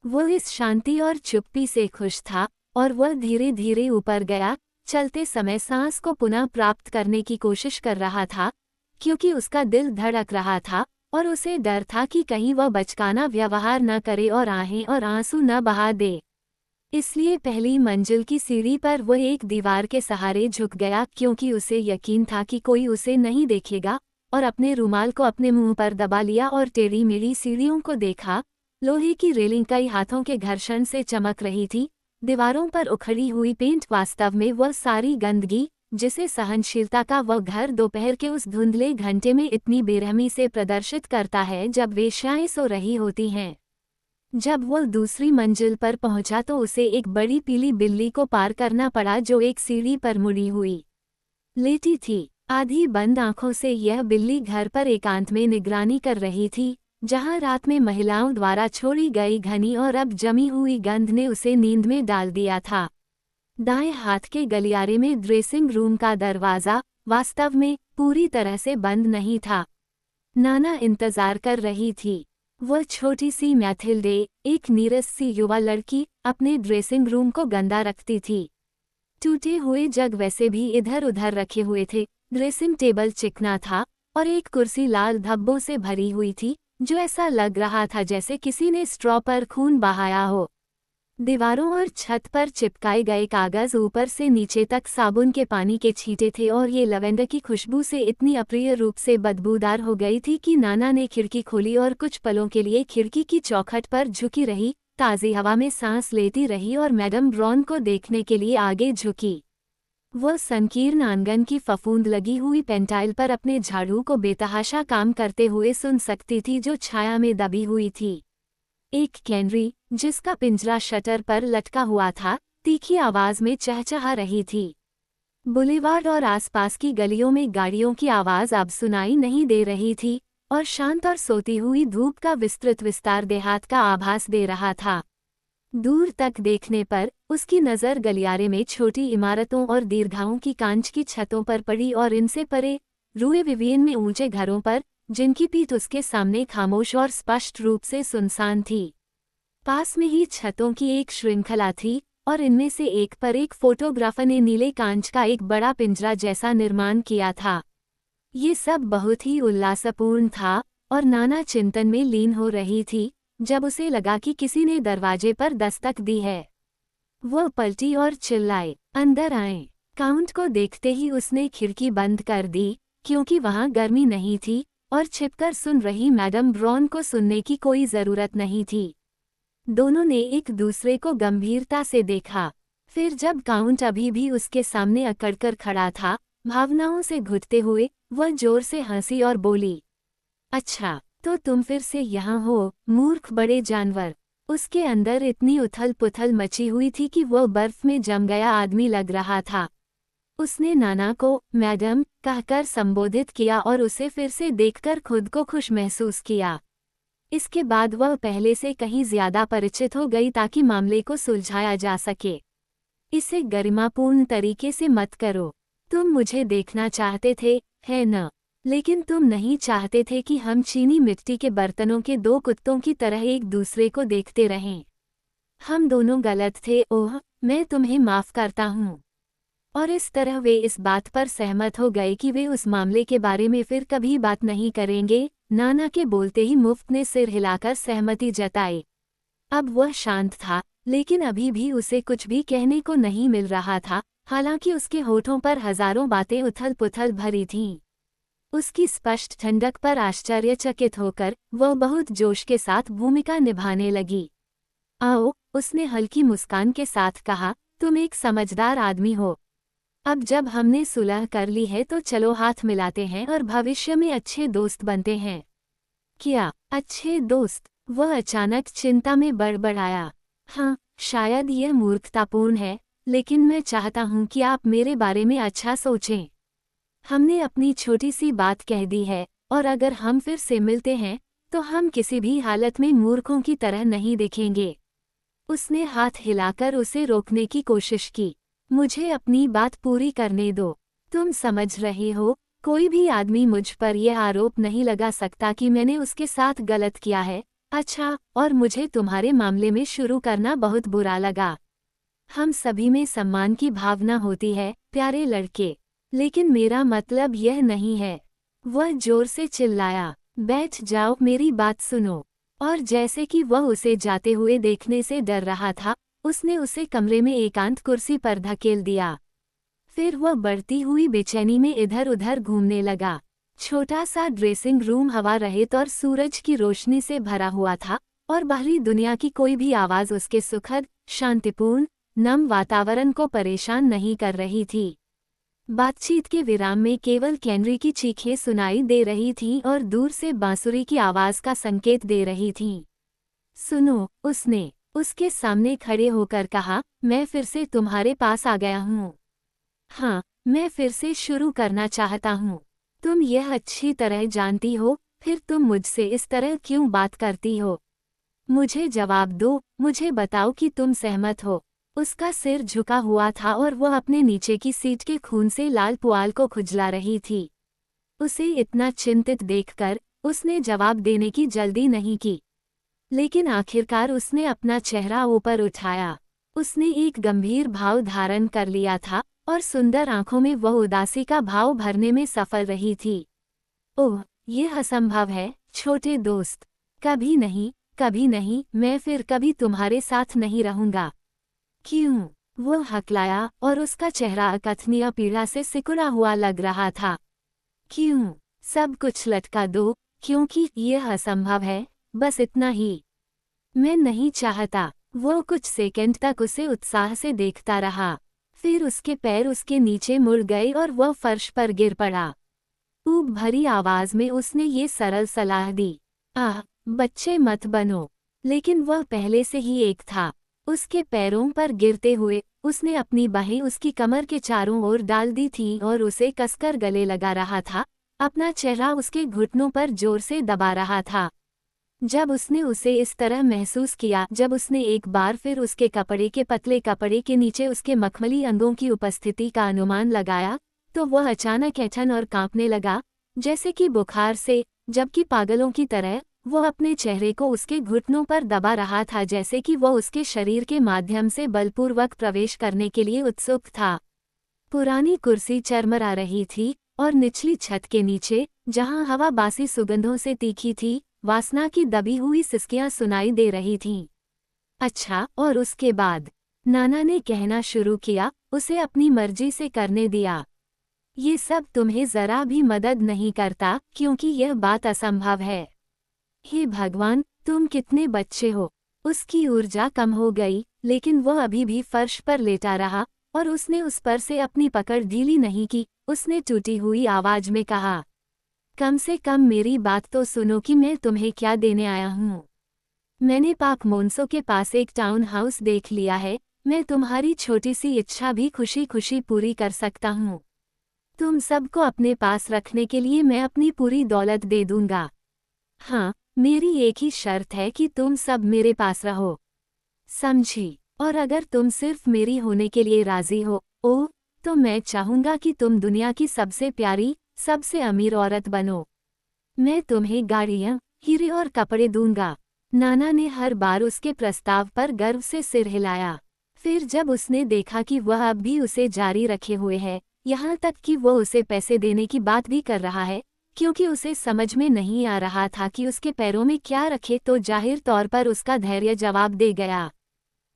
A: वह इस शांति और चुप्पी से खुश था और वह धीरे धीरे ऊपर गया, चलते समय सांस को पुनः प्राप्त करने की कोशिश कर रहा था, क्योंकि उसका दिल धड़क रहा था और उसे डर था कि कहीं वह बचकाना व्यवहार न करे और आहें और आंसू न बहा दे। इसलिए पहली मंजिल की सीढ़ी पर वह एक दीवार के सहारे झुक गया, क्योंकि उसे यकीन था कि कोई उसे नहीं देखेगा, और अपने रुमाल को अपने मुंह पर दबा लिया और टेढ़ी मेढ़ी सीढ़ियों को देखा। लोहे की रेलिंग कई हाथों के घर्षण से चमक रही थी। दीवारों पर उखड़ी हुई पेंट वास्तव में वह सारी गंदगी जिसे सहनशीलता का वह घर दोपहर के उस धुंधले घंटे में इतनी बेरहमी से प्रदर्शित करता है जब वेश्याएं सो रही होती हैं। जब वह दूसरी मंजिल पर पहुंचा तो उसे एक बड़ी पीली बिल्ली को पार करना पड़ा जो एक सीढ़ी पर मुड़ी हुई लेटी थी। आधी बंद आंखों से यह बिल्ली घर पर एकांत में निगरानी कर रही थी, जहां रात में महिलाओं द्वारा छोड़ी गई घनी और अब जमी हुई गंध ने उसे नींद में डाल दिया था। दाएं हाथ के गलियारे में ड्रेसिंग रूम का दरवाज़ा वास्तव में पूरी तरह से बंद नहीं था। नाना इंतजार कर रही थी। वह छोटी सी मैथिल्डे, एक नीरस सी युवा लड़की, अपने ड्रेसिंग रूम को गंदा रखती थी। टूटे हुए जग वैसे भी इधर उधर रखे हुए थे, ड्रेसिंग टेबल चिकना था और एक कुर्सी लाल धब्बों से भरी हुई थी, जो ऐसा लग रहा था जैसे किसी ने स्ट्रॉ पर खून बहाया हो। दीवारों और छत पर चिपकाए गए कागज ऊपर से नीचे तक साबुन के पानी के छींटे थे और ये लवेंडर की खुशबू से इतनी अप्रिय रूप से बदबूदार हो गई थी कि नाना ने खिड़की खोली और कुछ पलों के लिए खिड़की की चौखट पर झुकी रही, ताज़ी हवा में सांस लेती रही और मैडम ब्राउन को देखने के लिए आगे झुकी। वह संकीर्ण आंगन की फफूंद लगी हुई पेंटाइल पर अपने झाड़ू को बेतहाशा काम करते हुए सुन सकती थी, जो छाया में दबी हुई थी। एक कैनरी, जिसका पिंजरा शटर पर लटका हुआ था, तीखी आवाज में चहचहा रही थी। बुलेवार्ड और आसपास की गलियों में गाड़ियों की आवाज अब सुनाई नहीं दे रही थी, और शांत और सोती हुई धूप का विस्तृत विस्तार देहात का आभास दे रहा था। दूर तक देखने पर उसकी नज़र गलियारे में छोटी इमारतों और दीर्घाओं की कांच की छतों पर पड़ी और इनसे परे रूए विवियन में ऊंचे घरों पर, जिनकी पीठ उसके सामने खामोश और स्पष्ट रूप से सुनसान थी। पास में ही छतों की एक श्रृंखला थी और इनमें से एक पर एक फोटोग्राफर ने नीले कांच का एक बड़ा पिंजरा जैसा निर्माण किया था। ये सब बहुत ही उल्लासपूर्ण था और नाना चिंतन में लीन हो रही थी जब उसे लगा कि किसी ने दरवाजे पर दस्तक दी है। वह पलटी और चिल्लाए, अंदर आएं। काउंट को देखते ही उसने खिड़की बंद कर दी, क्योंकि वहां गर्मी नहीं थी और छिपकर सुन रही मैडम ब्राउन को सुनने की कोई जरूरत नहीं थी। दोनों ने एक दूसरे को गंभीरता से देखा। फिर जब काउंट अभी भी उसके सामने अकड़कर खड़ा था, भावनाओं से घुटते हुए, वह जोर से हंसी और बोली, अच्छा, तो तुम फिर से यहाँ हो, मूर्ख बड़े जानवर। उसके अंदर इतनी उथल पुथल मची हुई थी कि वह बर्फ में जम गया आदमी लग रहा था। उसने नाना को मैडम कहकर संबोधित किया और उसे फिर से देखकर खुद को खुश महसूस किया। इसके बाद वह पहले से कहीं ज्यादा परिचित हो गई ताकि मामले को सुलझाया जा सके। इसे गरिमापूर्ण तरीके से मत करो। तुम मुझे देखना चाहते थे, है न? लेकिन तुम नहीं चाहते थे कि हम चीनी मिट्टी के बर्तनों के दो कुत्तों की तरह एक दूसरे को देखते रहें। हम दोनों गलत थे। ओह, मैं तुम्हें माफ करता हूँ। और इस तरह वे इस बात पर सहमत हो गए कि वे उस मामले के बारे में फिर कभी बात नहीं करेंगे। नाना के बोलते ही मुफ्त ने सिर हिलाकर सहमति जताई। अब वह शांत था, लेकिन अभी भी उसे कुछ भी कहने को नहीं मिल रहा था, हालांकि उसके होठों पर हजारों बातें उथल पुथल भरी थीं। उसकी स्पष्ट ठंडक पर आश्चर्यचकित होकर वह बहुत जोश के साथ भूमिका निभाने लगी। आओ, उसने हल्की मुस्कान के साथ कहा, तुम एक समझदार आदमी हो। अब जब हमने सुलह कर ली है तो चलो हाथ मिलाते हैं और भविष्य में अच्छे दोस्त बनते हैं। क्या अच्छे दोस्त? वह अचानक चिंता में बड़बड़ाया। हाँ, शायद यह मूर्खतापूर्ण है, लेकिन मैं चाहता हूँ कि आप मेरे बारे में अच्छा सोचें। हमने अपनी छोटी सी बात कह दी है, और अगर हम फिर से मिलते हैं तो हम किसी भी हालत में मूर्खों की तरह नहीं दिखेंगे। उसने हाथ हिलाकर उसे रोकने की कोशिश की। मुझे अपनी बात पूरी करने दो। तुम समझ रहे हो, कोई भी आदमी मुझ पर यह आरोप नहीं लगा सकता कि मैंने उसके साथ गलत किया है। अच्छा, और मुझे तुम्हारे मामले में शुरू करना बहुत बुरा लगा। हम सभी में सम्मान की भावना होती है, प्यारे लड़के, लेकिन मेरा मतलब यह नहीं है। वह जोर से चिल्लाया, बैठ जाओ, मेरी बात सुनो। और जैसे कि वह उसे जाते हुए देखने से डर रहा था, उसने उसे कमरे में एकांत कुर्सी पर धकेल दिया। फिर वह बढ़ती हुई बेचैनी में इधर उधर घूमने लगा। छोटा सा ड्रेसिंग रूम हवा रहित और सूरज की रोशनी से भरा हुआ था, और बाहरी दुनिया की कोई भी आवाज उसके सुखद, शांतिपूर्ण, नम वातावरण को परेशान नहीं कर रही थी। बातचीत के विराम में केवल कैनरी की चीखें सुनाई दे रही थीं और दूर से बांसुरी की आवाज का संकेत दे रही थीं। सुनो, उसने उसके सामने खड़े होकर कहा, मैं फिर से तुम्हारे पास आ गया हूँ। हाँ, मैं फिर से शुरू करना चाहता हूँ। तुम यह अच्छी तरह जानती हो, फिर तुम मुझसे इस तरह क्यों बात करती हो? मुझे जवाब दो, मुझे बताओ कि तुम सहमत हो। उसका सिर झुका हुआ था और वह अपने नीचे की सीट के खून से लाल पुआल को खुजला रही थी। उसे इतना चिंतित देखकर उसने जवाब देने की जल्दी नहीं की, लेकिन आखिरकार उसने अपना चेहरा ऊपर उठाया। उसने एक गंभीर भाव धारण कर लिया था और सुंदर आंखों में वह उदासी का भाव भरने में सफल रही थी। ओह, ये असंभव है छोटे दोस्त। कभी नहीं, मैं फिर कभी तुम्हारे साथ नहीं रहूंगा। क्यों? वो हकलाया और उसका चेहरा अकथनीय पीड़ा से सिकुड़ा हुआ लग रहा था। क्यों? सब कुछ लटका दो, क्योंकि यह असंभव है, बस इतना ही। मैं नहीं चाहता। वो कुछ सेकंड तक उसे उत्साह से देखता रहा। फिर उसके पैर उसके नीचे मुड़ गए और वह फर्श पर गिर पड़ा। ऊब भरी आवाज में उसने ये सरल सलाह दी, आह, बच्चे मत बनो। लेकिन वह पहले से ही एक था। उसके पैरों पर गिरते हुए उसने अपनी बाहें उसकी कमर के चारों ओर डाल दी थीं और उसे कसकर गले लगा रहा था, अपना चेहरा उसके घुटनों पर जोर से दबा रहा था। जब उसने उसे इस तरह महसूस किया, जब उसने एक बार फिर उसके कपड़े के पतले कपड़े के नीचे उसके मखमली अंगों की उपस्थिति का अनुमान लगाया, तो वह अचानक ऐंठन और कांपने लगा, जैसे कि बुखार से, जबकि पागलों की तरह वह अपने चेहरे को उसके घुटनों पर दबा रहा था, जैसे कि वह उसके शरीर के माध्यम से बलपूर्वक प्रवेश करने के लिए उत्सुक था। पुरानी कुर्सी चरमरा रही थी और निचली छत के नीचे, जहां हवा बासी सुगंधों से तीखी थी, वासना की दबी हुई सिसकियां सुनाई दे रही थीं। अच्छा, और उसके बाद? नाना ने कहना शुरू किया, उसे अपनी मर्जी से करने दिया। ये सब तुम्हें जरा भी मदद नहीं करता, क्योंकि यह बात असंभव है। हे भगवान, तुम कितने बच्चे हो। उसकी ऊर्जा कम हो गई, लेकिन वह अभी भी फर्श पर लेटा रहा, और उसने उस पर से अपनी पकड़ ढीली नहीं की। उसने टूटी हुई आवाज में कहा, कम से कम मेरी बात तो सुनो कि मैं तुम्हें क्या देने आया हूँ। मैंने पाक मोन्सो के पास एक टाउन हाउस देख लिया है, मैं तुम्हारी छोटी सी इच्छा भी खुशी खुशी पूरी कर सकता हूँ। तुम सबको अपने पास रखने के लिए मैं अपनी पूरी दौलत दे दूंगा। हाँ, मेरी एक ही शर्त है कि तुम सब मेरे पास रहो। समझी? और अगर तुम सिर्फ मेरी होने के लिए राजी हो, तो मैं चाहूंगा कि तुम दुनिया की सबसे प्यारी, सबसे अमीर औरत बनो। मैं तुम्हें गाड़ियाँ, हीरे और कपड़े दूंगा। नाना ने हर बार उसके प्रस्ताव पर गर्व से सिर हिलाया। फिर जब उसने देखा कि वह अब भी उसे जारी रखे हुए है, यहाँ तक कि वह उसे पैसे देने की बात भी कर रहा है, क्योंकि उसे समझ में नहीं आ रहा था कि उसके पैरों में क्या रखे, तो जाहिर तौर पर उसका धैर्य जवाब दे गया।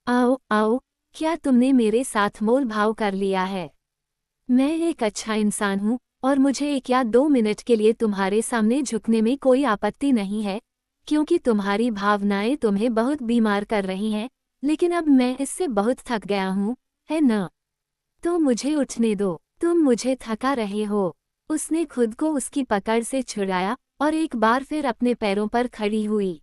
A: आओ आओ, क्या तुमने मेरे साथ मोल भाव कर लिया है? मैं एक अच्छा इंसान हूँ, और मुझे 1 या 2 मिनट के लिए तुम्हारे सामने झुकने में कोई आपत्ति नहीं है, क्योंकि तुम्हारी भावनाएं तुम्हें बहुत बीमार कर रही हैं, लेकिन अब मैं इससे बहुत थक गया हूँ, है न? तो मुझे उठने दो, तुम मुझे थका रहे हो। उसने खुद को उसकी पकड़ से छुड़ाया और एक बार फिर अपने पैरों पर खड़ी हुई।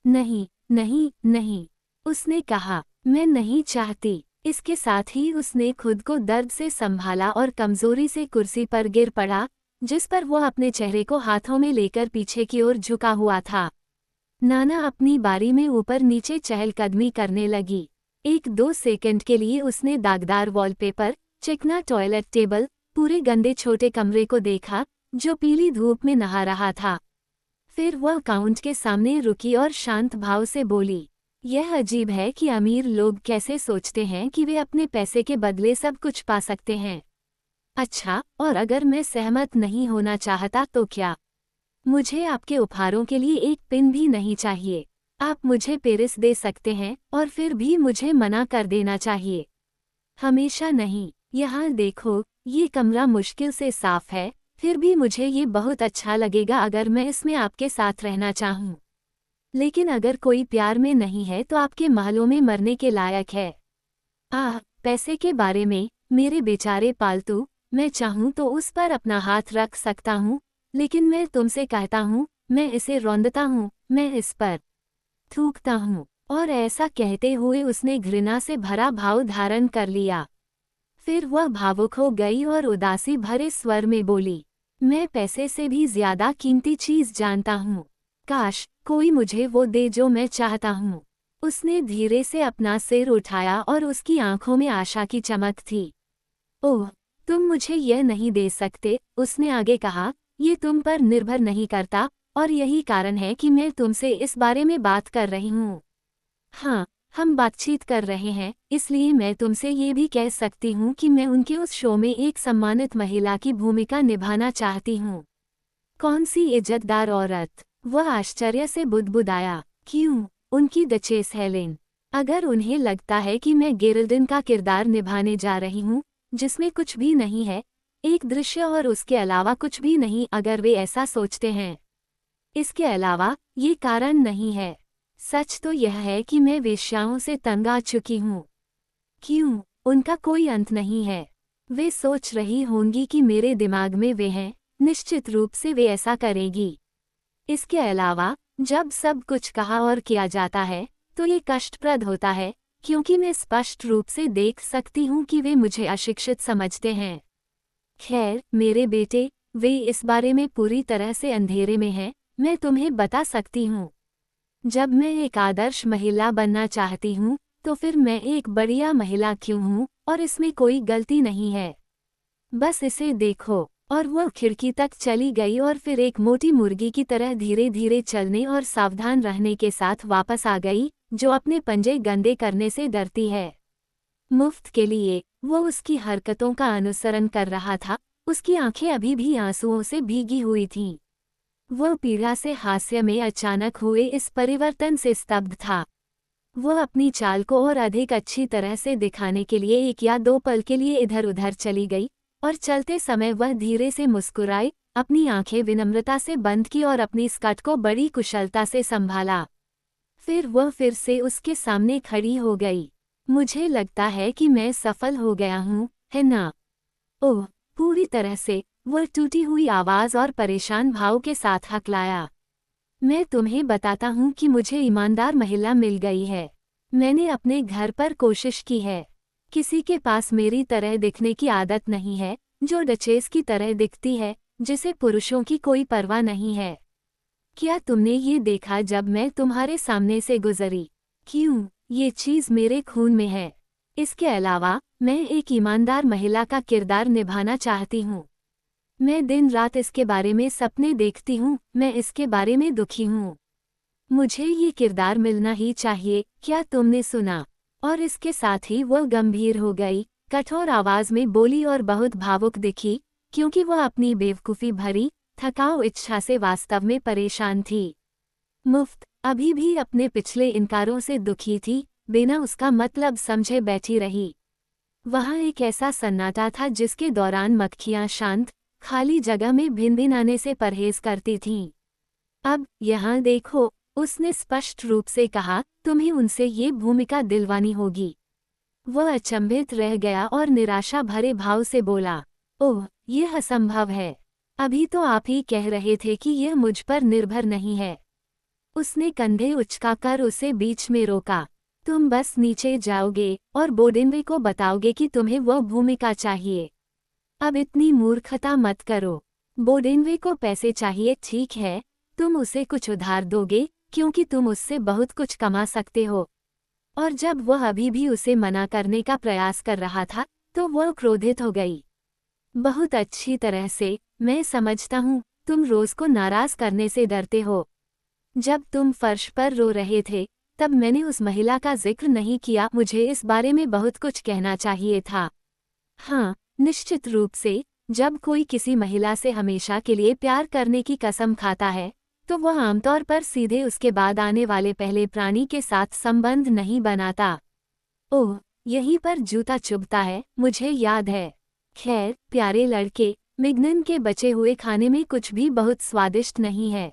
A: नहीं, नहीं, नहीं, उसने कहा, मैं नहीं चाहती। इसके साथ ही उसने खुद को दर्द से संभाला और कमजोरी से कुर्सी पर गिर पड़ा, जिस पर वह अपने चेहरे को हाथों में लेकर पीछे की ओर झुका हुआ था। नाना अपनी बारी में ऊपर नीचे चहलकदमी करने लगी। 1-2 सेकंड के लिए उसने दागदार वॉलपेपर, चिकना टॉयलेट टेबल, पूरे गंदे छोटे कमरे को देखा, जो पीली धूप में नहा रहा था। फिर वह काउंट के सामने रुकी और शांत भाव से बोली, यह अजीब है कि अमीर लोग कैसे सोचते हैं कि वे अपने पैसे के बदले सब कुछ पा सकते हैं। अच्छा, और अगर मैं सहमत नहीं होना चाहता तो क्या? मुझे आपके उपहारों के लिए एक पिन भी नहीं चाहिए। आप मुझे पेरिस दे सकते हैं और फिर भी मुझे मना कर देना चाहिए। हमेशा नहीं। यहाँ देखो, ये कमरा मुश्किल से साफ है, फिर भी मुझे ये बहुत अच्छा लगेगा अगर मैं इसमें आपके साथ रहना चाहूँ। लेकिन अगर कोई प्यार में नहीं है तो आपके महलों में मरने के लायक है। आह, पैसे के बारे में, मेरे बेचारे पालतू, मैं चाहूँ तो उस पर अपना हाथ रख सकता हूँ, लेकिन मैं तुमसे कहता हूँ, मैं इसे रौंदता हूँ, मैं इस पर थूकता हूँ। और ऐसा कहते हुए उसने घृणा से भरा भाव धारण कर लिया। फिर वह भावुक हो गई और उदासी भरे स्वर में बोली, मैं पैसे से भी ज्यादा कीमती चीज जानता हूँ। काश कोई मुझे वो दे जो मैं चाहता हूँ। उसने धीरे से अपना सिर उठाया और उसकी आंखों में आशा की चमक थी। ओह, तुम मुझे यह नहीं दे सकते, उसने आगे कहा, ये तुम पर निर्भर नहीं करता, और यही कारण है कि मैं तुमसे इस बारे में बात कर रही हूँ। हाँ, हम बातचीत कर रहे हैं, इसलिए मैं तुमसे ये भी कह सकती हूँ कि मैं उनके उस शो में एक सम्मानित महिला की भूमिका निभाना चाहती हूँ। कौन सी इज्जतदार औरत? वह आश्चर्य से बुदबुदाया। क्यों? उनकी डचेस हेलेन। अगर उन्हें लगता है कि मैं गेरल्डिन का किरदार निभाने जा रही हूँ, जिसमें कुछ भी नहीं है, एक दृश्य और उसके अलावा कुछ भी नहीं, अगर वे ऐसा सोचते हैं। इसके अलावा ये कारण नहीं है। सच तो यह है कि मैं वेश्याओं से तंग आ चुकी हूँ। क्यों? उनका कोई अंत नहीं है। वे सोच रही होंगी कि मेरे दिमाग में वे हैं, निश्चित रूप से वे ऐसा करेगी। इसके अलावा जब सब कुछ कहा और किया जाता है तो ये कष्टप्रद होता है, क्योंकि मैं स्पष्ट रूप से देख सकती हूँ कि वे मुझे अशिक्षित समझते हैं। खैर मेरे बेटे, वे इस बारे में पूरी तरह से अंधेरे में हैं, मैं तुम्हें बता सकती हूँ। जब मैं एक आदर्श महिला बनना चाहती हूँ, तो फिर मैं एक बढ़िया महिला क्यों हूँ, और इसमें कोई गलती नहीं है। बस इसे देखो। और वह खिड़की तक चली गई और फिर एक मोटी मुर्गी की तरह धीरे धीरे चलने और सावधान रहने के साथ वापस आ गई, जो अपने पंजे गंदे करने से डरती है। मुफ्त के लिए वो उसकी हरकतों का अनुसरण कर रहा था। उसकी आंखें अभी भी आंसुओं से भीगी हुई थीं। वह पीड़ा से हास्य में अचानक हुए इस परिवर्तन से स्तब्ध था। वह अपनी चाल को और अधिक अच्छी तरह से दिखाने के लिए 1 या 2 पल के लिए इधर उधर चली गई, और चलते समय वह धीरे से मुस्कुराई, अपनी आंखें विनम्रता से बंद की और अपनी स्कर्ट को बड़ी कुशलता से संभाला। फिर वह फिर से उसके सामने खड़ी हो गई। मुझे लगता है कि मैं सफल हो गया हूँ, है ना? ओह, पूरी तरह से, वह टूटी हुई आवाज़ और परेशान भाव के साथ हकलाया। मैं तुम्हें बताता हूँ कि मुझे ईमानदार महिला मिल गई है। मैंने अपने घर पर कोशिश की है। किसी के पास मेरी तरह दिखने की आदत नहीं है, जो डचेस की तरह दिखती है, जिसे पुरुषों की कोई परवाह नहीं है। क्या तुमने ये देखा जब मैं तुम्हारे सामने से गुजरी? क्यों? ये चीज़ मेरे खून में है। इसके अलावा मैं एक ईमानदार महिला का किरदार निभाना चाहती हूँ। मैं दिन रात इसके बारे में सपने देखती हूँ, मैं इसके बारे में दुखी हूँ। मुझे ये किरदार मिलना ही चाहिए, क्या तुमने सुना? और इसके साथ ही वह गंभीर हो गई, कठोर आवाज में बोली और बहुत भावुक दिखी, क्योंकि वह अपनी बेवकूफ़ी भरी, थकाऊ इच्छा से वास्तव में परेशान थी। मुफ्त अभी भी अपने पिछले इनकारों से दुखी थी, बिना उसका मतलब समझे बैठी रही। वहाँ एक ऐसा सन्नाटा था जिसके दौरान मक्खियाँ शांत, खाली जगह में भिनभिनाने से परहेज करती थीं। अब यहाँ देखो, उसने स्पष्ट रूप से कहा, तुम्हें उनसे ये भूमिका दिलवानी होगी। वह अचंभित रह गया और निराशा भरे भाव से बोला, ओह, यह असंभव है। अभी तो आप ही कह रहे थे कि यह मुझ पर निर्भर नहीं है। उसने कंधे उचकाकर उसे बीच में रोका। तुम बस नीचे जाओगे और बोडेनवे को बताओगे कि तुम्हें वह भूमिका चाहिए। अब इतनी मूर्खता मत करो। बोडेनवे को पैसे चाहिए, ठीक है, तुम उसे कुछ उधार दोगे, क्योंकि तुम उससे बहुत कुछ कमा सकते हो। और जब वह अभी भी उसे मना करने का प्रयास कर रहा था, तो वह क्रोधित हो गई। बहुत अच्छी तरह से, मैं समझता हूँ, तुम रोज को नाराज करने से डरते हो। जब तुम फर्श पर रो रहे थे, तब मैंने उस महिला का जिक्र नहीं किया। मुझे इस बारे में बहुत कुछ कहना चाहिए था। हाँ, निश्चित रूप से, जब कोई किसी महिला से हमेशा के लिए प्यार करने की कसम खाता है, तो वह आमतौर पर सीधे उसके बाद आने वाले पहले प्राणी के साथ संबंध नहीं बनाता। ओह, यहीं पर जूता चुभता है, मुझे याद है। खैर, प्यारे लड़के, मिग्नन के बचे हुए खाने में कुछ भी बहुत स्वादिष्ट नहीं है।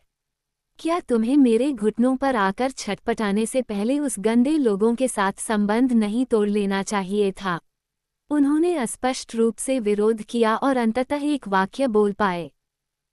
A: क्या तुम्हें मेरे घुटनों पर आकर छटपटाने से पहले उस गंदे लोगों के साथ संबंध नहीं तोड़ लेना चाहिए था? उन्होंने अस्पष्ट रूप से विरोध किया और अंततः एक वाक्य बोल पाए।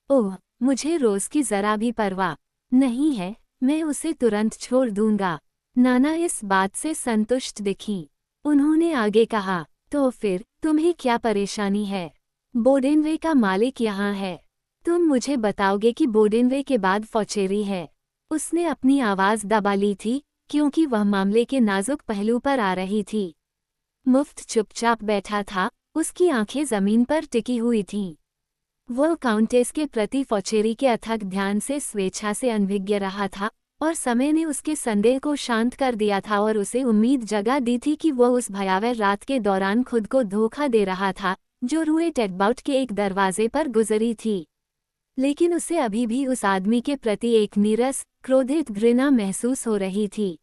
A: ओह, मुझे रोज की जरा भी परवाह नहीं है, मैं उसे तुरंत छोड़ दूंगा। नाना इस बात से संतुष्ट दिखीं। उन्होंने आगे कहा, तो फिर तुम्हें क्या परेशानी है? बोडेनवे का मालिक यहाँ है। तुम मुझे बताओगे कि बोडेनवे के बाद फौचेरी है। उसने अपनी आवाज़ दबा ली थी, क्योंकि वह मामले के नाजुक पहलू पर आ रही थी। मुफ्त चुपचाप बैठा था, उसकी आंखें जमीन पर टिकी हुई थीं। वह काउंटेस के प्रति फौचेरी के अथक ध्यान से स्वेच्छा से अनभिज्ञ रहा था, और समय ने उसके संदेह को शांत कर दिया था और उसे उम्मीद जगा दी थी कि वह उस भयावह रात के दौरान खुद को धोखा दे रहा था, जो रूए टेडबाउट के एक दरवाजे पर गुजरी थी। लेकिन उसे अभी भी उस आदमी के प्रति एक नीरस, क्रोधित घृणा महसूस हो रही थी।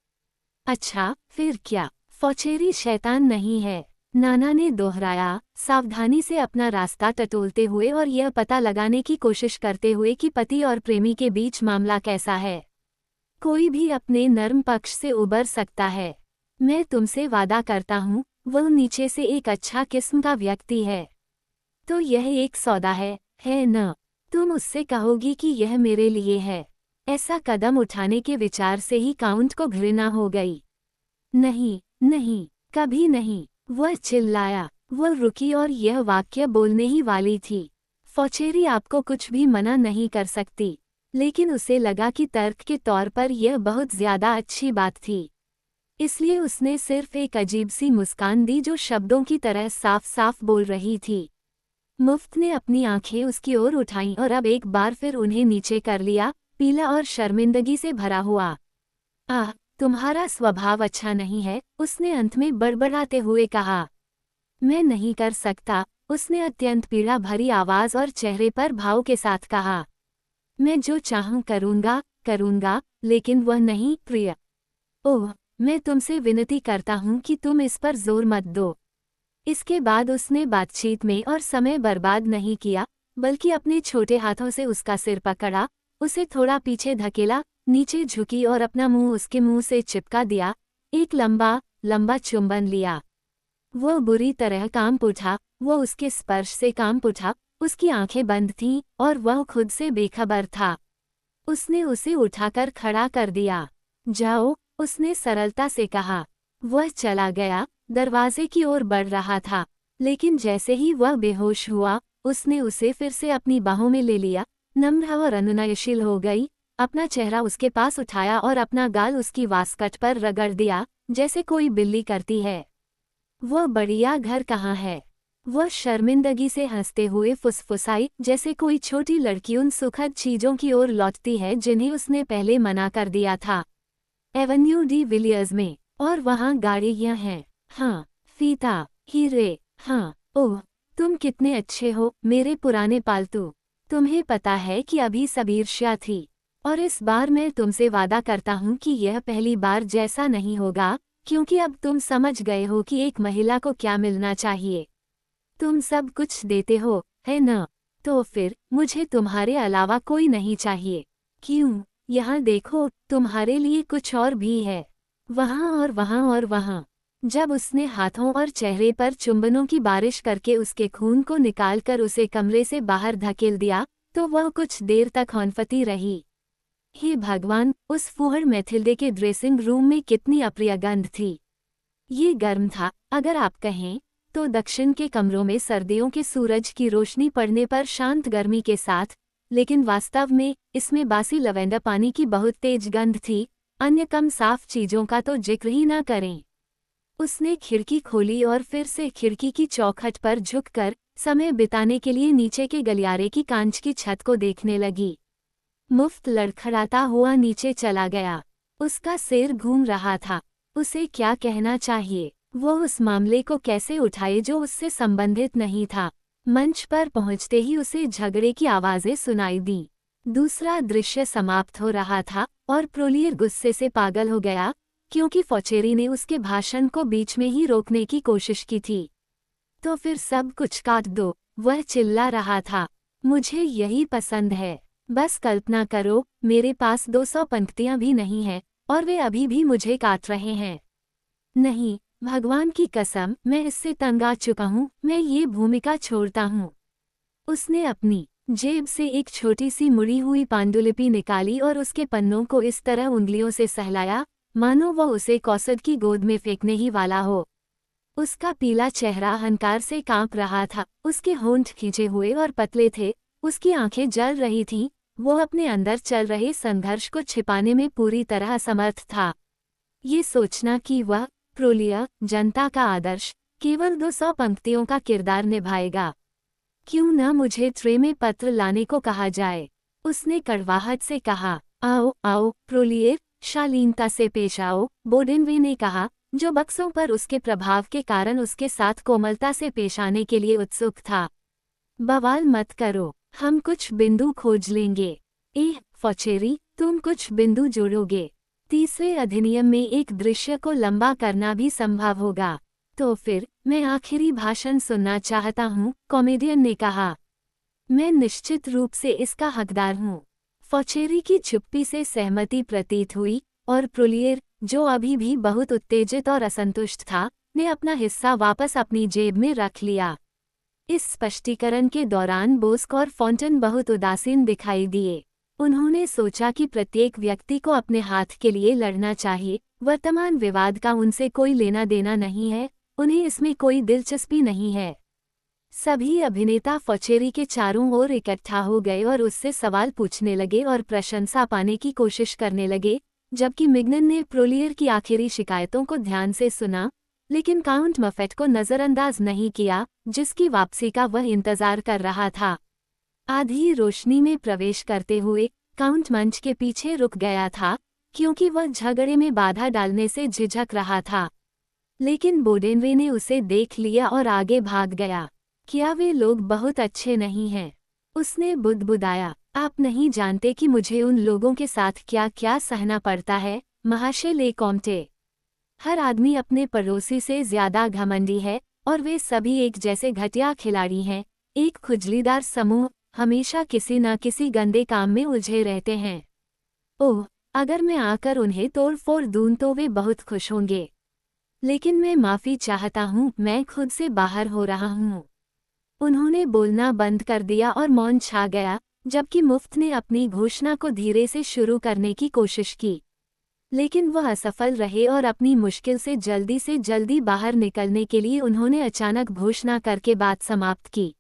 A: अच्छा, फिर क्या? फौचेरी शैतान नहीं है, नाना ने दोहराया, सावधानी से अपना रास्ता टटोलते हुए और यह पता लगाने की कोशिश करते हुए कि पति और प्रेमी के बीच मामला कैसा है। कोई भी अपने नर्म पक्ष से उबर सकता है। मैं तुमसे वादा करता हूँ, वह नीचे से एक अच्छा किस्म का व्यक्ति है। तो यह एक सौदा है न? तुम उससे कहोगी कि यह मेरे लिए है। ऐसा कदम उठाने के विचार से ही काउंट को घृणा हो गई। नहीं, नहीं, कभी नहीं, वह चिल्लाया। वह रुकी और यह वाक्य बोलने ही वाली थी। फौचेरी आपको कुछ भी मना नहीं कर सकती, लेकिन उसे लगा कि तर्क के तौर पर यह बहुत ज्यादा अच्छी बात थी। इसलिए उसने सिर्फ एक अजीब सी मुस्कान दी जो शब्दों की तरह साफ साफ बोल रही थी। मुफ्त ने अपनी आंखें उसकी ओर उठाईं और अब एक बार फिर उन्हें नीचे कर लिया, पीला और शर्मिंदगी से भरा हुआ। आह, तुम्हारा स्वभाव अच्छा नहीं है, उसने अंत में बड़बड़ाते हुए कहा। मैं नहीं कर सकता, उसने अत्यंत पीड़ा भरी आवाज और चेहरे पर भाव के साथ कहा। मैं जो चाहूं करूंगा, लेकिन वह नहीं, प्रिय। ओह, मैं तुमसे विनती करता हूं कि तुम इस पर जोर मत दो। इसके बाद उसने बातचीत में और समय बर्बाद नहीं किया, बल्कि अपने छोटे हाथों से उसका सिर पकड़ा, उसे थोड़ा पीछे धकेला, नीचे झुकी और अपना मुंह उसके मुंह से चिपका दिया, एक लंबा लंबा चुंबन लिया। वह बुरी तरह कांप उठा, वह उसके स्पर्श से कांप उठा, उसकी आंखें बंद थीं और वह खुद से बेखबर था। उसने उसे उठाकर खड़ा कर दिया। जाओ, उसने सरलता से कहा। वह चला गया, दरवाजे की ओर बढ़ रहा था, लेकिन जैसे ही वह बेहोश हुआ, उसने उसे फिर से अपनी बाहों में ले लिया, नम्र और अनुनयशील हो गई, अपना चेहरा उसके पास उठाया और अपना गाल उसकी वासकट पर रगड़ दिया, जैसे कोई बिल्ली करती है। वह बढ़िया घर कहाँ है? वह शर्मिंदगी से हंसते हुए फुसफुसाई, जैसे कोई छोटी लड़की उन सुखद चीजों की ओर लौटती है जिन्हें उसने पहले मना कर दिया था। एवेन्यू डी विलियर्स में, और वहाँ गाड़ियाँ हैं। हाँ, फीता, हीरे, हाँ, ओह, तुम कितने अच्छे हो, मेरे पुराने पालतू। तुम्हें पता है कि अभी सब ईर्ष्या थी, और इस बार मैं तुमसे वादा करता हूँ कि यह पहली बार जैसा नहीं होगा, क्योंकि अब तुम समझ गए हो कि एक महिला को क्या मिलना चाहिए। तुम सब कुछ देते हो, है न? तो फिर मुझे तुम्हारे अलावा कोई नहीं चाहिए। क्यों? यहाँ देखो, तुम्हारे लिए कुछ और भी है। वहाँ और वहाँ और वहाँ। जब उसने हाथों और चेहरे पर चुंबनों की बारिश करके उसके खून को निकालकर उसे कमरे से बाहर धकेल दिया, तो वह कुछ देर तक हौंफती रही। हे भगवान, उस फूहड़ मैथिल्डे के ड्रेसिंग रूम में कितनी अप्रिय गंध थी। ये गर्म था, अगर आप कहें, तो दक्षिण के कमरों में सर्दियों के सूरज की रोशनी पड़ने पर शांत गर्मी के साथ, लेकिन वास्तव में इसमें बासी लवेंडर पानी की बहुत तेज गंध थी, अन्य कम साफ चीजों का तो जिक्र ही ना करें। उसने खिड़की खोली और फिर से खिड़की की चौखट पर झुककर समय बिताने के लिए नीचे के गलियारे की कांच की छत को देखने लगी। मुफ्त लड़खड़ाता हुआ नीचे चला गया। उसका सिर घूम रहा था। उसे क्या कहना चाहिए? वो उस मामले को कैसे उठाए जो उससे संबंधित नहीं था? मंच पर पहुंचते ही उसे झगड़े की आवाजें सुनाई दी। दूसरा दृश्य समाप्त हो रहा था और प्रोलियर गुस्से से पागल हो गया, क्योंकि फौचेरी ने उसके भाषण को बीच में ही रोकने की कोशिश की थी। तो फिर सब कुछ काट दो, वह चिल्ला रहा था। मुझे यही पसंद है। बस कल्पना करो, मेरे पास 200 पंक्तियां भी नहीं हैं, और वे अभी भी मुझे काट रहे हैं। नहीं, भगवान की कसम, मैं इससे तंग आ चुका हूँ, मैं ये भूमिका छोड़ता हूँ। उसने अपनी जेब से एक छोटी सी मुड़ी हुई पांडुलिपि निकाली और उसके पन्नों को इस तरह उंगलियों से सहलाया, मानो वह उसे कौसद की गोद में फेंकने ही वाला हो। उसका पीला चेहरा अहंकार से कांप रहा था, उसके होंठ खींचे हुए और पतले थे, उसकी आंखें जल रही थीं, वो अपने अंदर चल रहे संघर्ष को छिपाने में पूरी तरह असमर्थ था। ये सोचना कि वह प्रोलिया जनता का आदर्श केवल 200 पंक्तियों का किरदार निभाएगा। क्यों न मुझे ट्रे में पत्र लाने को कहा जाए? उसने कड़वाहट से कहा। आओ आओ प्रोलियर, शालीनता से पेश आओ, बोडेनवे ने कहा, जो बक्सों पर उसके प्रभाव के कारण उसके साथ कोमलता से पेश आने के लिए उत्सुक था। बवाल मत करो, हम कुछ बिंदु खोज लेंगे। फॉचेरी, तुम कुछ बिंदु जोड़ोगे। तीसरे अधिनियम में एक दृश्य को लंबा करना भी संभव होगा। तो फिर मैं आखिरी भाषण सुनना चाहता हूँ, कॉमेडियन ने कहा। मैं निश्चित रूप से इसका हकदार हूँ। फॉचेरी की चुप्पी से सहमति प्रतीत हुई और प्रोलियर, जो अभी भी बहुत उत्तेजित और असंतुष्ट था, ने अपना हिस्सा वापस अपनी जेब में रख लिया। इस स्पष्टीकरण के दौरान बोस्क और फॉन्टन बहुत उदासीन दिखाई दिए। उन्होंने सोचा कि प्रत्येक व्यक्ति को अपने हाथ के लिए लड़ना चाहिए। वर्तमान विवाद का उनसे कोई लेना देना नहीं है, उन्हें इसमें कोई दिलचस्पी नहीं है। सभी अभिनेता फॉचेरी के चारों ओर इकट्ठा हो गए और उससे सवाल पूछने लगे और प्रशंसा पाने की कोशिश करने लगे, जबकि मिग्नन ने प्रोलियर की आखिरी शिकायतों को ध्यान से सुना, लेकिन काउंट मफेट को नज़रअंदाज नहीं किया, जिसकी वापसी का वह इंतजार कर रहा था। आधी रोशनी में प्रवेश करते हुए काउंट मंच के पीछे रुक गया था, क्योंकि वह झगड़े में बाधा डालने से झिझक रहा था। लेकिन बोडेनवे ने उसे देख लिया और आगे भाग गया। क्या वे लोग बहुत अच्छे नहीं हैं? उसने बुदबुदाया। आप नहीं जानते कि मुझे उन लोगों के साथ क्या क्या सहना पड़ता है, महाशय ले कॉम्टे। हर आदमी अपने पड़ोसी से ज्यादा घमंडी है और वे सभी एक जैसे घटिया खिलाड़ी हैं। एक खुजलीदार समूह हमेशा किसी न किसी गंदे काम में उलझे रहते हैं। ओह, अगर मैं आकर उन्हें तोड़ फोड़ दूं तो वे बहुत खुश होंगे। लेकिन मैं माफ़ी चाहता हूँ, मैं खुद से बाहर हो रहा हूँ। उन्होंने बोलना बंद कर दिया और मौन छा गया, जबकि मुफ्त ने अपनी घोषणा को धीरे से शुरू करने की कोशिश की। लेकिन वह असफल रहे और अपनी मुश्किल से जल्दी बाहर निकलने के लिए उन्होंने अचानक घोषणा करके बात समाप्त की।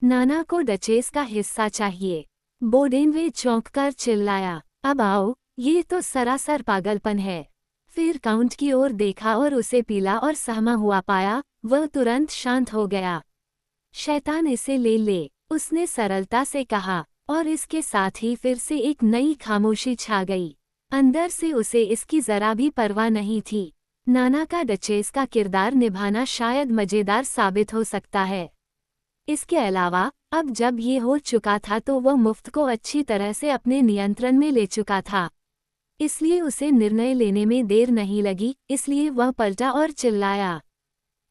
A: नाना को डचेस का हिस्सा चाहिए। बोडेनवे चौंककर चिल्लाया, अब आओ, ये तो सरासर पागलपन है। फिर काउंट की ओर देखा और उसे पीला और सहमा हुआ पाया। वह तुरंत शांत हो गया। शैतान इसे ले ले, उसने सरलता से कहा, और इसके साथ ही फिर से एक नई खामोशी छा गई। अंदर से उसे इसकी जरा भी परवाह नहीं थी। नाना का डचेस का किरदार निभाना शायद मजेदार साबित हो सकता है। इसके अलावा अब जब ये हो चुका था तो वह मुफ्त को अच्छी तरह से अपने नियंत्रण में ले चुका था। इसलिए उसे निर्णय लेने में देर नहीं लगी, इसलिए वह पलटा और चिल्लाया,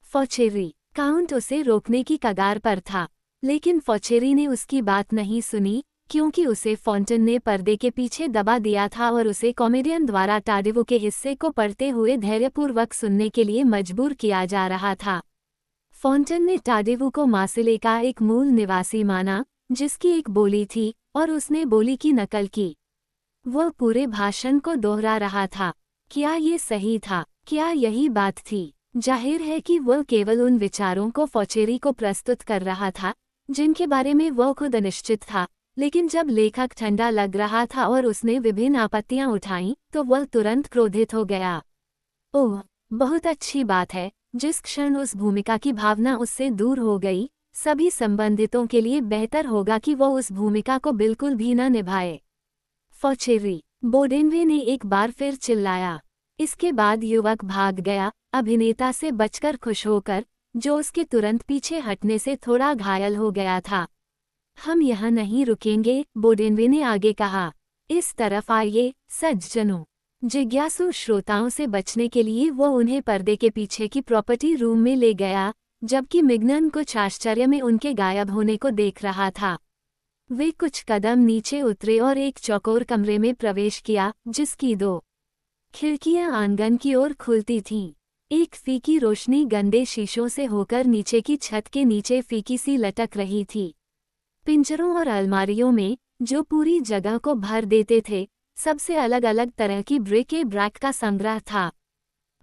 A: फॉचेरी। काउंट उसे रोकने की कगार पर था, लेकिन फॉचेरी ने उसकी बात नहीं सुनी, क्योंकि उसे फॉन्टन ने पर्दे के पीछे दबा दिया था और उसे कॉमेडियन द्वारा टाडेवो के हिस्से को पढ़ते हुए धैर्यपूर्वक सुनने के लिए मजबूर किया जा रहा था। फॉन्टन ने टाडेवो को मासिले का एक मूल निवासी माना, जिसकी एक बोली थी, और उसने बोली की नकल की। वह पूरे भाषण को दोहरा रहा था। क्या ये सही था? क्या यही बात थी? जाहिर है कि वह केवल उन विचारों को फॉचेरी को प्रस्तुत कर रहा था, जिनके बारे में वह खुद अनिश्चित था। लेकिन जब लेखक ठंडा लग रहा था और उसने विभिन्न आपत्तियां उठाईं, तो वह तुरंत क्रोधित हो गया। ओह, बहुत अच्छी बात है। जिस क्षण उस भूमिका की भावना उससे दूर हो गई, सभी संबंधितों के लिए बेहतर होगा कि वह उस भूमिका को बिल्कुल भी न निभाए। फॉचेरी, बोडेनवे ने एक बार फिर चिल्लाया। इसके बाद युवक भाग गया, अभिनेता से बचकर खुश होकर, जो उसके तुरंत पीछे हटने से थोड़ा घायल हो गया था। हम यहाँ नहीं रुकेंगे, बोडेनवे ने आगे कहा। इस तरफ आइए, सज्जनों। जिज्ञासु श्रोताओं से बचने के लिए वो उन्हें पर्दे के पीछे की प्रॉपर्टी रूम में ले गया, जबकि मिग्नन कुछ आश्चर्य में उनके गायब होने को देख रहा था। वे कुछ कदम नीचे उतरे और एक चौकोर कमरे में प्रवेश किया, जिसकी 2 खिड़कियां आंगन की ओर खुलती थीं। एक फीकी रोशनी गंदे शीशों से होकर नीचे की छत के नीचे फीकी सी लटक रही थी। पिंजरों और अलमारियों में, जो पूरी जगह को भर देते थे, सबसे अलग अलग तरह की ब्रिक-ए-ब्रैक का संग्रह था।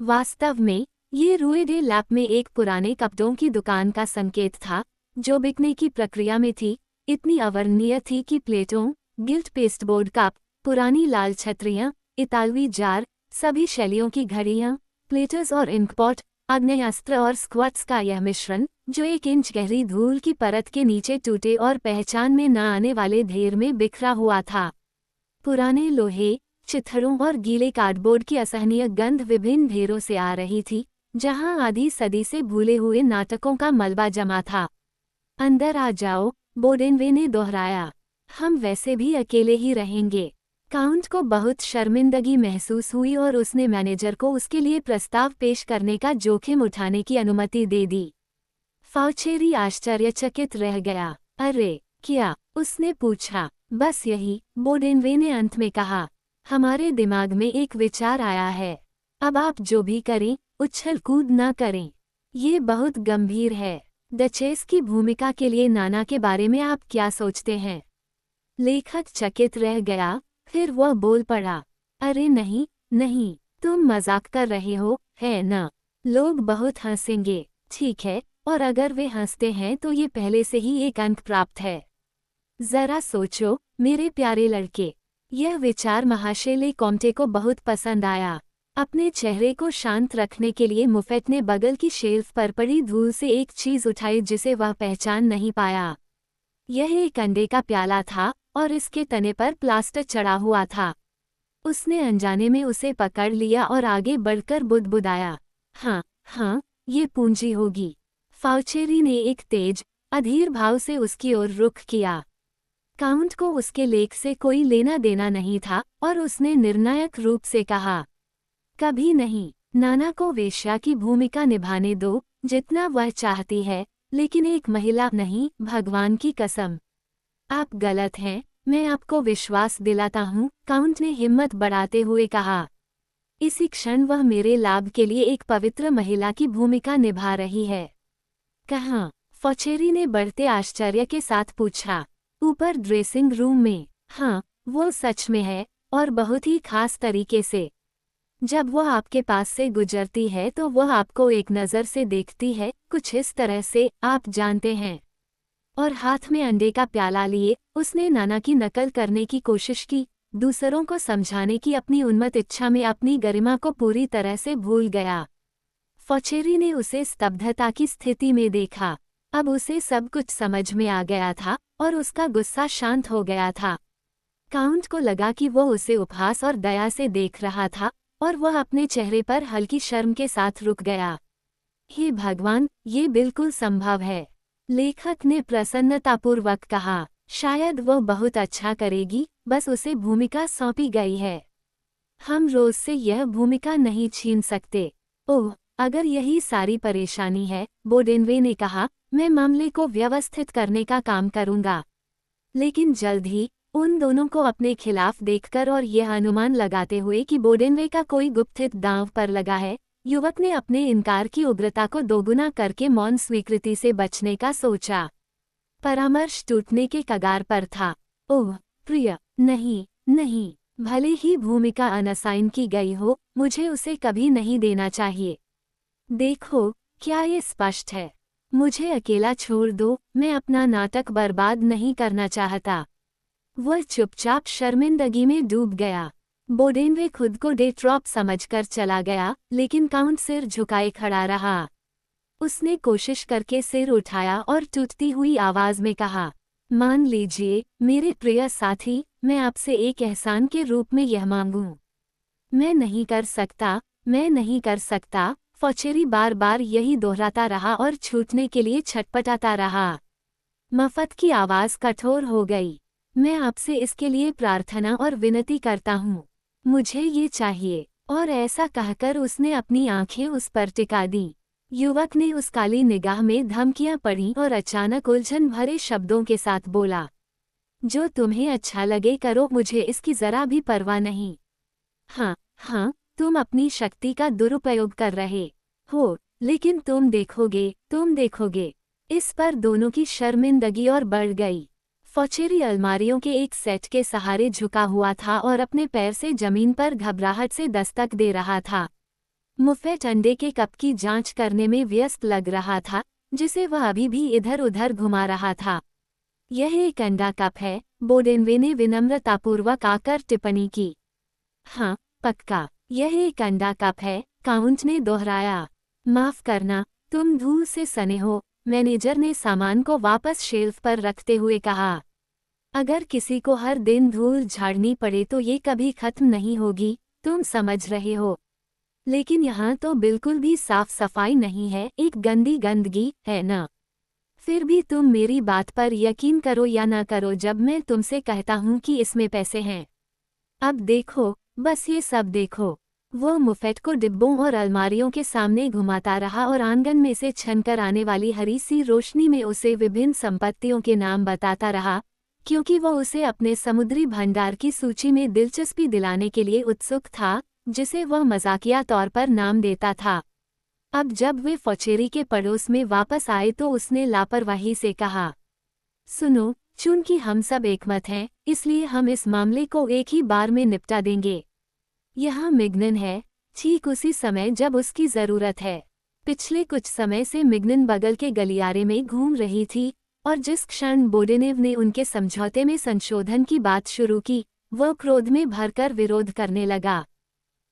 A: वास्तव में ये रूए डे लैप में एक पुराने कपड़ों की दुकान का संकेत था, जो बिकने की प्रक्रिया में थी। इतनी अवर्णनीय थी कि प्लेटों, गिल्ट पेस्टबोर्ड कप, पुरानी लाल छतरियां, इतालवी जार, सभी शैलियों की घड़ियां, प्लेटर्स और इंकपॉट, आग्नेयास्त्र और स्क्वाट्स का यह मिश्रण, जो 1 इंच गहरी धूल की परत के नीचे टूटे और पहचान में न आने वाले ढेर में बिखरा हुआ था। पुराने लोहे, चिथड़ों और गीले कार्डबोर्ड की असहनीय गंध विभिन्न ढेरों से आ रही थी, जहां आधी सदी से भूले हुए नाटकों का मलबा जमा था। अंदर आ जाओ, बोडेनवे ने दोहराया। हम वैसे भी अकेले ही रहेंगे। काउंट को बहुत शर्मिंदगी महसूस हुई और उसने मैनेजर को उसके लिए प्रस्ताव पेश करने का जोखिम उठाने की अनुमति दे दी। फाउचेरी आश्चर्यचकित रह गया। अरे क्या? उसने पूछा। बस यही, बोडेनवे ने अंत में कहा। हमारे दिमाग में एक विचार आया है। अब आप जो भी करें, उछल कूद ना करें। ये बहुत गंभीर है। डचेस की भूमिका के लिए नाना के बारे में आप क्या सोचते हैं? लेखक चकित रह गया, फिर वह बोल पड़ा। अरे नहीं, नहीं, तुम मजाक कर रहे हो, है ना? लोग बहुत हंसेंगे, ठीक है, और अगर वे हंसते हैं तो ये पहले से ही एक अंक प्राप्त है। जरा सोचो, मेरे प्यारे लड़के। यह विचार महाशय ले कॉम्टे को बहुत पसंद आया। अपने चेहरे को शांत रखने के लिए मुफेट ने बगल की शेल्फ पर पड़ी धूल से एक चीज उठाई जिसे वह पहचान नहीं पाया। यह एक अंडे का प्याला था और इसके तने पर प्लास्टर चढ़ा हुआ था। उसने अनजाने में उसे पकड़ लिया और आगे बढ़कर बुदबुदाया। हाँ, हाँ, ये पूंजी होगी। फाउचेरी ने एक तेज, अधीर भाव से उसकी ओर रुख किया। काउंट को उसके लेख से कोई लेना देना नहीं था और उसने निर्णायक रूप से कहा, कभी नहीं। नाना को वेश्या की भूमिका निभाने दो, जितना वह चाहती है, लेकिन एक महिला नहीं, भगवान की कसम। आप गलत हैं, मैं आपको विश्वास दिलाता हूँ, काउंट ने हिम्मत बढ़ाते हुए कहा। इसी क्षण वह मेरे लाभ के लिए एक पवित्र महिला की भूमिका निभा रही है। कहाँ? फाउचेरी ने बढ़ते आश्चर्य के साथ पूछा। ऊपर ड्रेसिंग रूम में। हाँ, वो सच में है, और बहुत ही खास तरीके से। जब वह आपके पास से गुजरती है तो वह आपको एक नज़र से देखती है, कुछ इस तरह से, आप जानते हैं। और हाथ में अंडे का प्याला लिए उसने नाना की नकल करने की कोशिश की, दूसरों को समझाने की अपनी उन्मत्त इच्छा में अपनी गरिमा को पूरी तरह से भूल गया। फाउचेरी ने उसे स्तब्धता की स्थिति में देखा। अब उसे सब कुछ समझ में आ गया था और उसका गुस्सा शांत हो गया था। काउंट को लगा कि वह उसे उपहास और दया से देख रहा था और वह अपने चेहरे पर हल्की शर्म के साथ रुक गया। हे भगवान, ये बिल्कुल संभव है, लेखक ने प्रसन्नतापूर्वक कहा। शायद वह बहुत अच्छा करेगी, बस उसे भूमिका सौंपी गई है। हम रोज से यह भूमिका नहीं छीन सकते। ओह, अगर यही सारी परेशानी है, बोडेनवे ने कहा, मैं मामले को व्यवस्थित करने का काम करूंगा। लेकिन जल्द ही, उन दोनों को अपने खिलाफ देखकर और यह अनुमान लगाते हुए कि बोडेनवे का कोई गुप्तहित दांव पर लगा है, युवक ने अपने इनकार की उग्रता को दोगुना करके मौन स्वीकृति से बचने का सोचा। परामर्श टूटने के कगार पर था। ओह प्रिय, नहीं, नहीं, भले ही भूमिका अनसाइन की गई हो, मुझे उसे कभी नहीं देना चाहिए। देखो, क्या ये स्पष्ट है? मुझे अकेला छोड़ दो, मैं अपना नाटक बर्बाद नहीं करना चाहता। वह चुपचाप शर्मिंदगी में डूब गया। बोडेनवे खुद को डेट्रॉप समझकर चला गया, लेकिन काउंट सिर झुकाए खड़ा रहा। उसने कोशिश करके सिर उठाया और टूटती हुई आवाज में कहा, मान लीजिए, मेरे प्रिय साथी, मैं आपसे एक एहसान के रूप में यह मांगूं। मैं नहीं कर सकता, मैं नहीं कर सकता। फाउचेरी बार बार यही दोहराता रहा और छूटने के लिए छटपटाता रहा। मफत की आवाज कठोर हो गई। मैं आपसे इसके लिए प्रार्थना और विनती करता हूँ। मुझे ये चाहिए। और ऐसा कहकर उसने अपनी आंखें उस पर टिका दी। युवक ने उस काली निगाह में धमकियां पढ़ीं और अचानक उलझन भरे शब्दों के साथ बोला, जो तुम्हें अच्छा लगे करो, मुझे इसकी जरा भी परवाह नहीं। हाँ, हाँ, तुम अपनी शक्ति का दुरुपयोग कर रहे हो, लेकिन तुम देखोगे। इस पर दोनों की शर्मिंदगी और बढ़ गई। फाउचेरी अलमारियों के एक सेट के सहारे झुका हुआ था और अपने पैर से जमीन पर घबराहट से दस्तक दे रहा था। मुफेट अंडे के कप की जांच करने में व्यस्त लग रहा था, जिसे वह अभी भी इधर उधर घुमा रहा था। यह एक अंडा कप है, बोडेनवे ने विनम्रतापूर्वक आकर टिप्पणी की। हाँ, पक्का, यह एक अंडा कप है, काउंट ने दोहराया। माफ करना, तुम धूल से सने हो, मैनेजर ने सामान को वापस शेल्फ पर रखते हुए कहा। अगर किसी को हर दिन धूल झाड़नी पड़े तो ये कभी खत्म नहीं होगी, तुम समझ रहे हो। लेकिन यहाँ तो बिल्कुल भी साफ सफाई नहीं है, एक गंदी गंदगी है न? फिर भी तुम मेरी बात पर यकीन करो या ना करो जब मैं तुमसे कहता हूँ कि इसमें पैसे हैं। अब देखो, बस ये सब देखो। वो मुफेट को डिब्बों और अलमारियों के सामने घुमाता रहा और आंगन में से छनकर आने वाली हरी सी रोशनी में उसे विभिन्न संपत्तियों के नाम बताता रहा, क्योंकि वो उसे अपने समुद्री भंडार की सूची में दिलचस्पी दिलाने के लिए उत्सुक था, जिसे वह मजाकिया तौर पर नाम देता था। अब जब वे फौचेरी के पड़ोस में वापस आए तो उसने लापरवाही से कहा, सुनो, चूंकि हम सब एकमत हैं, इसलिए हम इस मामले को एक ही बार में निपटा देंगे। यहाँ मिग्नन है, ठीक उसी समय जब उसकी जरूरत है। पिछले कुछ समय से मिग्नन बगल के गलियारे में घूम रही थी, और जिस क्षण बोडेनेव ने उनके समझौते में संशोधन की बात शुरू की, वह क्रोध में भरकर विरोध करने लगा।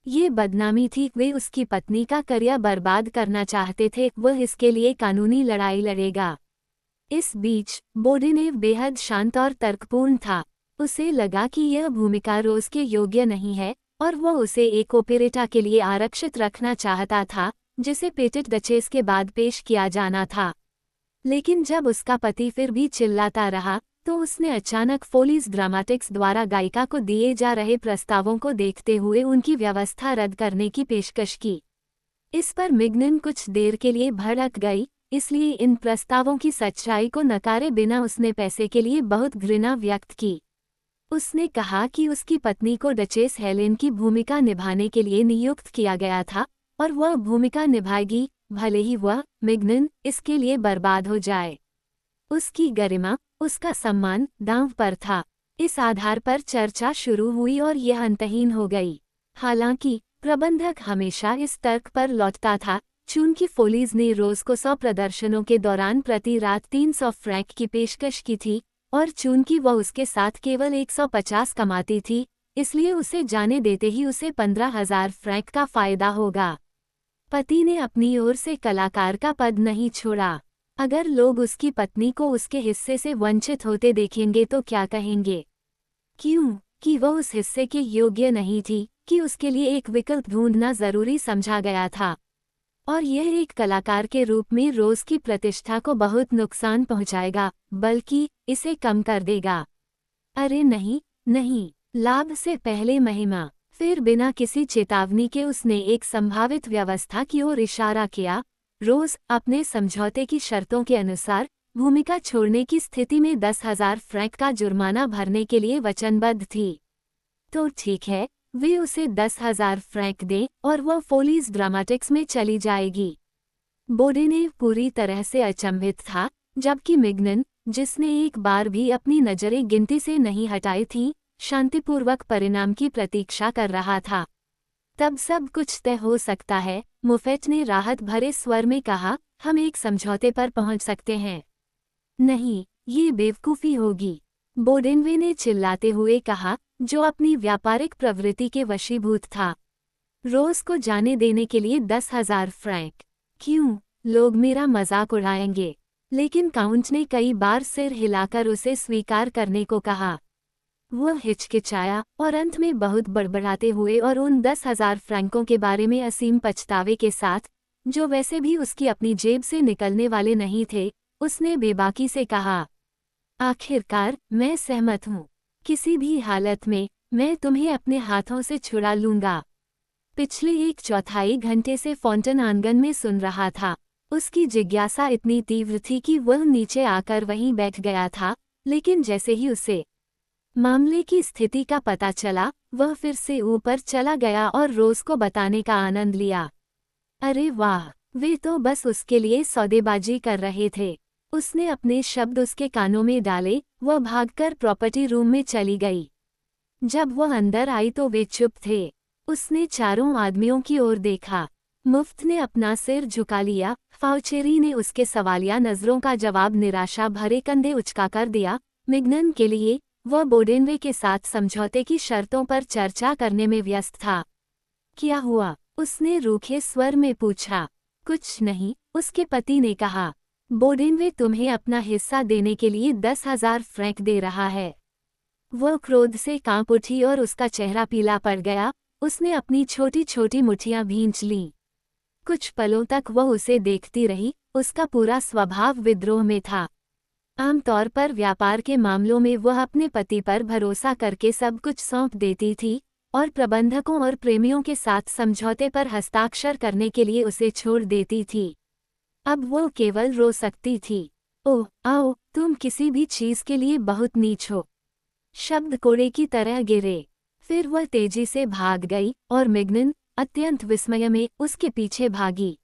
A: ये बदनामी थी, वे उसकी पत्नी का करियर बर्बाद करना चाहते थे, वह इसके लिए कानूनी लड़ाई लड़ेगा। इस बीच बोडेनेव बेहद शांत और तर्कपूर्ण था। उसे लगा कि यह भूमिका रोज के योग्य नहीं है, और वह उसे एक ओपेरेटा के लिए आरक्षित रखना चाहता था, जिसे पेटेट डचेस के बाद पेश किया जाना था। लेकिन जब उसका पति फिर भी चिल्लाता रहा, तो उसने अचानक फोलीज ड्रामेटिक्स द्वारा गायिका को दिए जा रहे प्रस्तावों को देखते हुए उनकी व्यवस्था रद्द करने की पेशकश की। इस पर मिग्नन कुछ देर के लिए भड़क गई, इसलिए इन प्रस्तावों की सच्चाई को नकारे बिना उसने पैसे के लिए बहुत घृणा व्यक्त की। उसने कहा कि उसकी पत्नी को डचेस हेलेन की भूमिका निभाने के लिए नियुक्त किया गया था, और वह भूमिका निभाएगी, भले ही वह, मिग्नन, इसके लिए बर्बाद हो जाए। उसकी गरिमा, उसका सम्मान दांव पर था। इस आधार पर चर्चा शुरू हुई और यह अंतहीन हो गई। हालांकि प्रबंधक हमेशा इस तर्क पर लौटता था, चूंकि फोलीज ने रोज को 100 प्रदर्शनों के दौरान प्रति रात 300 फ्रैंक की पेशकश की थी, और चूंकि वह उसके साथ केवल 150 कमाती थी, इसलिए उसे जाने देते ही उसे 15,000 फ्रैंक का फायदा होगा। पति ने अपनी ओर से कलाकार का पद नहीं छोड़ा। अगर लोग उसकी पत्नी को उसके हिस्से से वंचित होते देखेंगे तो क्या कहेंगे? क्यों कि वह उस हिस्से के योग्य नहीं थी, कि उसके लिए एक विकल्प ढूंढना जरूरी समझा गया था। और यह एक कलाकार के रूप में रोज की प्रतिष्ठा को बहुत नुकसान पहुंचाएगा, बल्कि इसे कम कर देगा। अरे नहीं, नहीं, लाभ से पहले महिमा। फिर बिना किसी चेतावनी के उसने एक संभावित व्यवस्था की ओर इशारा किया। रोज अपने समझौते की शर्तों के अनुसार भूमिका छोड़ने की स्थिति में 10,000 फ्रैंक का जुर्माना भरने के लिए वचनबद्ध थी। तो ठीक है, वे उसे 10,000 फ्रैंक दें और वह फोलीज ड्रामेटिक्स में चली जाएगी। बोडेनेव पूरी तरह से अचंभित था, जबकि मिग्नन, जिसने एक बार भी अपनी नजरें गिनती से नहीं हटाई थीं, शांतिपूर्वक परिणाम की प्रतीक्षा कर रहा था। तब सब कुछ तय हो सकता है, मुफेट ने राहत भरे स्वर में कहा, हम एक समझौते पर पहुंच सकते हैं। नहीं, ये बेवकूफ़ी होगी, बोडेनवे ने चिल्लाते हुए कहा, जो अपनी व्यापारिक प्रवृत्ति के वशीभूत था। रोज को जाने देने के लिए 10,000 फ्रैंक। क्यों, लोग मेरा मजाक उड़ाएंगे? लेकिन काउंट ने कई बार सिर हिलाकर उसे स्वीकार करने को कहा। वह हिचकिचाया और अंत में बहुत बड़बड़ाते हुए और उन 10,000 फ्रैंकों के बारे में असीम पछतावे के साथ, जो वैसे भी उसकी अपनी जेब से निकलने वाले नहीं थे, उसने बेबाकी से कहा, आखिरकार मैं सहमत हूँ। किसी भी हालत में मैं तुम्हें अपने हाथों से छुड़ा लूंगा। पिछले 1/4 घंटे से फॉन्टन आंगन में सुन रहा था। उसकी जिज्ञासा इतनी तीव्र थी कि वह नीचे आकर वहीं बैठ गया था, लेकिन जैसे ही उसे मामले की स्थिति का पता चला, वह फिर से ऊपर चला गया और रोज को बताने का आनंद लिया। अरे वाह, वे तो बस उसके लिए सौदेबाजी कर रहे थे। उसने अपने शब्द उसके कानों में डाले, वह भागकर प्रॉपर्टी रूम में चली गई। जब वह अंदर आई तो वे चुप थे। उसने चारों आदमियों की ओर देखा। मुफ्त ने अपना सिर झुका लिया। फाउचेरी ने उसके सवालिया नजरों का जवाब निराशा भरे कंधे उचकाकर दिया। मिग्नन के लिए वह बोडेनवे के साथ समझौते की शर्तों पर चर्चा करने में व्यस्त था। क्या हुआ? उसने रूखे स्वर में पूछा। कुछ नहीं, उसके पति ने कहा। बोडेनवे तुम्हें अपना हिस्सा देने के लिए 10,000 फ्रैंक दे रहा है। वह क्रोध से कांप उठी और उसका चेहरा पीला पड़ गया। उसने अपनी छोटी छोटी मुट्ठियां भींच लीं। कुछ पलों तक वह उसे देखती रही, उसका पूरा स्वभाव विद्रोह में था। आमतौर पर व्यापार के मामलों में वह अपने पति पर भरोसा करके सब कुछ सौंप देती थी और प्रबंधकों और प्रेमियों के साथ समझौते पर हस्ताक्षर करने के लिए उसे छोड़ देती थी। अब वो केवल रो सकती थी। ओह आओ, तुम किसी भी चीज के लिए बहुत नीच हो। शब्द कोड़े की तरह गिरे। फिर वह तेजी से भाग गई और मिग्नन अत्यंत विस्मय में उसके पीछे भागी।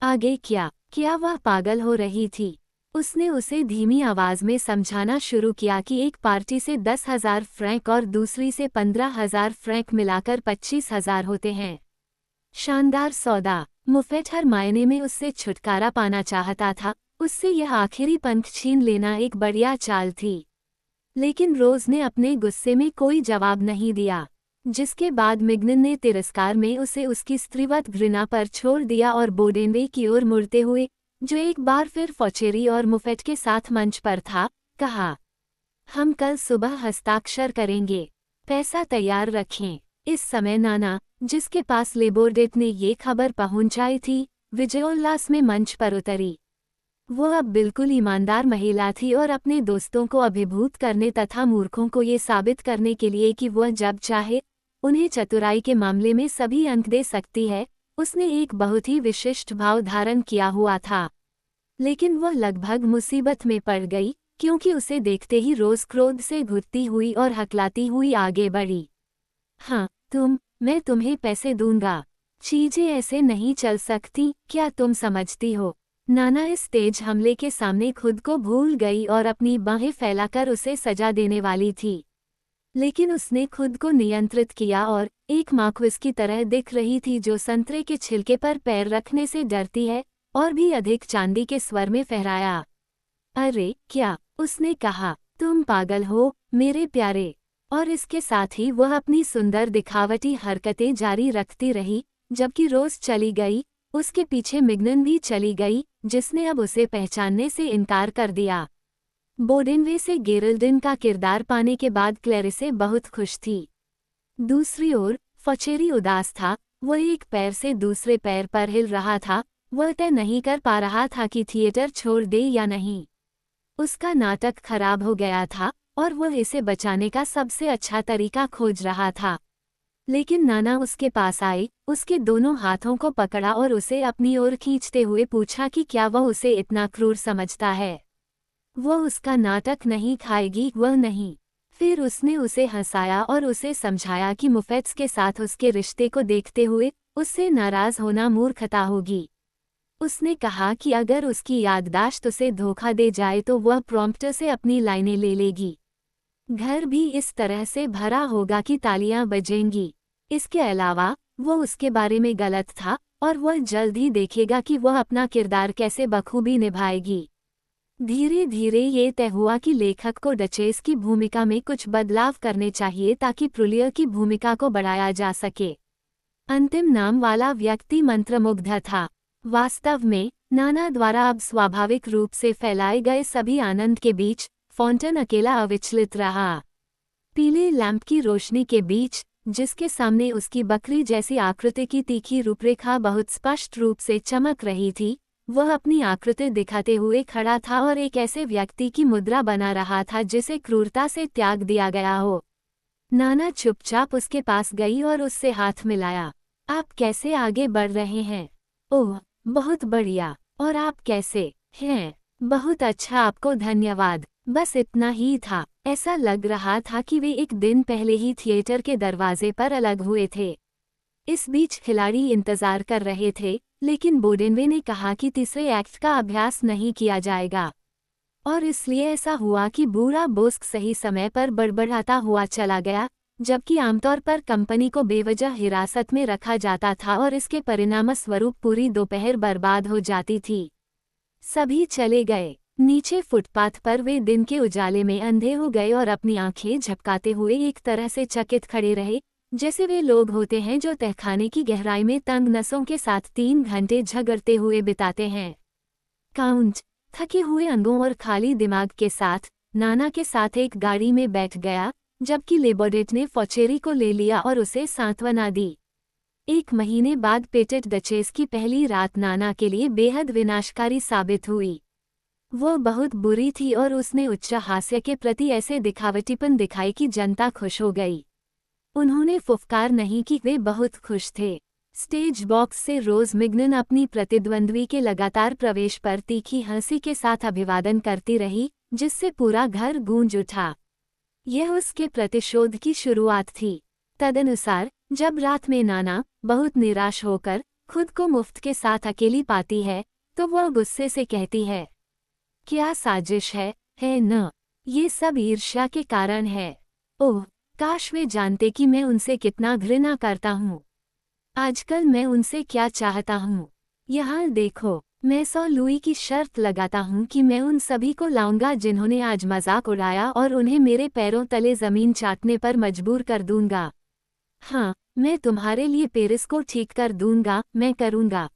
A: आगे क्या वह पागल हो रही थी? उसने उसे धीमी आवाज में समझाना शुरू किया कि एक पार्टी से 10,000 फ्रैंक और दूसरी से 15,000 फ्रैंक मिलाकर 25,000 होते हैं। शानदार सौदा। मुफेट हर मायने में उससे छुटकारा पाना चाहता था। उससे यह आखिरी पंख छीन लेना एक बढ़िया चाल थी। लेकिन रोज ने अपने गुस्से में कोई जवाब नहीं दिया, जिसके बाद मिग्नन ने तिरस्कार में उसे उसकी स्त्रीवत घृणा पर छोड़ दिया और बोडेनवे की ओर मुड़ते हुए, जो एक बार फिर फॉचेरी और मुफेट के साथ मंच पर था, कहा, हम कल सुबह हस्ताक्षर करेंगे। पैसा तैयार रखें। इस समय नाना, जिसके पास लेबोर्डेट ने ये खबर पहुंचाई थी, विजयोल्लास में मंच पर उतरी। वो अब बिल्कुल ईमानदार महिला थी और अपने दोस्तों को अभिभूत करने तथा मूर्खों को ये साबित करने के लिए कि वह जब चाहे उन्हें चतुराई के मामले में सभी अंक दे सकती है, उसने एक बहुत ही विशिष्ट भाव धारण किया हुआ था। लेकिन वह लगभग मुसीबत में पड़ गई, क्योंकि उसे देखते ही रोज क्रोध से घुटती हुई और हकलाती हुई आगे बढ़ी। हाँ, मैं तुम्हें पैसे दूंगा। चीजें ऐसे नहीं चल सकती, क्या तुम समझती हो? नाना इस तेज हमले के सामने खुद को भूल गई और अपनी बाहें फैलाकर उसे सजा देने वाली थी। लेकिन उसने खुद को नियंत्रित किया और एक माखविस की तरह दिख रही थी जो संतरे के छिलके पर पैर रखने से डरती है, और भी अधिक चांदी के स्वर में फहराया। अरे क्या, उसने कहा, तुम पागल हो मेरे प्यारे। और इसके साथ ही वह अपनी सुंदर दिखावटी हरकतें जारी रखती रही, जबकि रोज चली गई। उसके पीछे मिग्नन भी चली गई, जिसने अब उसे पहचानने से इनकार कर दिया। बोडेनवे से गेरल्डिन का किरदार पाने के बाद क्लैरिसे बहुत खुश थी। दूसरी ओर फॉचेरी उदास था। वह एक पैर से दूसरे पैर पर हिल रहा था। वह तय नहीं कर पा रहा था कि थिएटर छोड़ दे या नहीं। उसका नाटक खराब हो गया था और वह इसे बचाने का सबसे अच्छा तरीका खोज रहा था। लेकिन नाना उसके पास आई, उसके दोनों हाथों को पकड़ा और उसे अपनी ओर खींचते हुए पूछा कि क्या वह उसे इतना क्रूर समझता है। वह उसका नाटक नहीं खाएगी, वह नहीं। फिर उसने उसे हंसाया और उसे समझाया कि मुफेट्स के साथ उसके रिश्ते को देखते हुए उससे नाराज होना मूर्खता होगी। उसने कहा कि अगर उसकी याददाश्त उसे धोखा दे जाए तो वह प्रॉम्प्टर से अपनी लाइनें ले लेगी। घर भी इस तरह से भरा होगा कि तालियां बजेंगी। इसके अलावा वो उसके बारे में गलत था और वह जल्द ही देखेगा कि वह अपना किरदार कैसे बखूबी निभाएगी। धीरे धीरे ये तय हुआ कि लेखक को डचेस की भूमिका में कुछ बदलाव करने चाहिए ताकि प्रुलियर की भूमिका को बढ़ाया जा सके। अंतिम नाम वाला व्यक्ति मंत्रमुग्ध था। वास्तव में नाना द्वारा अब स्वाभाविक रूप से फैलाए गए सभी आनंद के बीच फॉन्टन अकेला अविचलित रहा। पीले लैंप की रोशनी के बीच, जिसके सामने उसकी बकरी जैसी आकृति की तीखी रूपरेखा बहुत स्पष्ट रूप से चमक रही थी, वह अपनी आकृति दिखाते हुए खड़ा था और एक ऐसे व्यक्ति की मुद्रा बना रहा था जिसे क्रूरता से त्याग दिया गया हो। नाना चुपचाप उसके पास गई और उससे हाथ मिलाया। आप कैसे आगे बढ़ रहे हैं? ओह, बहुत बढ़िया। और आप कैसे हैं? बहुत अच्छा, आपको धन्यवाद। बस इतना ही था। ऐसा लग रहा था कि वे एक दिन पहले ही थिएटर के दरवाजे पर अलग हुए थे। इस बीच खिलाड़ी इंतजार कर रहे थे, लेकिन बोडेनवे ने कहा कि तीसरे एक्ट का अभ्यास नहीं किया जाएगा। और इसलिए ऐसा हुआ कि बूढ़ा बोस्क सही समय पर बड़बड़ाता हुआ चला गया, जबकि आमतौर पर कंपनी को बेवजह हिरासत में रखा जाता था और इसके परिणामस्वरूप पूरी दोपहर बर्बाद हो जाती थी। सभी चले गए। नीचे फुटपाथ पर वे दिन के उजाले में अंधे हो गए और अपनी आंखें झपकाते हुए एक तरह से चकित खड़े रहे, जैसे वे लोग होते हैं जो तहखाने की गहराई में तंग नसों के साथ 3 घंटे झगड़ते हुए बिताते हैं। काउंट थके हुए अंगों और खाली दिमाग के साथ नाना के साथ एक गाड़ी में बैठ गया, जबकि लेबोडेट ने फॉचेरी को ले लिया और उसे सांत्वना दी। 1 महीने बाद पेटेट डचेस की पहली रात नाना के लिए बेहद विनाशकारी साबित हुई। वो बहुत बुरी थी और उसने उच्च हास्य के प्रति ऐसे दिखावटीपन दिखाई कि जनता खुश हो गई। उन्होंने फुफकार नहीं कि वे बहुत खुश थे। स्टेज बॉक्स से रोज मिग्नन अपनी प्रतिद्वंद्वी के लगातार प्रवेश पर तीखी हंसी के साथ अभिवादन करती रही, जिससे पूरा घर गूंज उठा। यह उसके प्रतिशोध की शुरुआत थी। तदनुसार जब रात में नाना बहुत निराश होकर खुद को मुफ्त के साथ अकेली पाती है, तो वह गुस्से से कहती है, क्या साजिश है न? ये सब ईर्ष्या के कारण है। ओह, काश वे जानते कि मैं उनसे कितना घृणा करता हूँ। आजकल मैं उनसे क्या चाहता हूँ। यहाँ देखो, मैं 100 लुई की शर्त लगाता हूँ कि मैं उन सभी को लाऊंगा जिन्होंने आज मजाक उड़ाया और उन्हें मेरे पैरों तले जमीन चाटने पर मजबूर कर दूंगा। हाँ, मैं तुम्हारे लिए पेरिस को ठीक कर दूंगा, मैं करूंगा।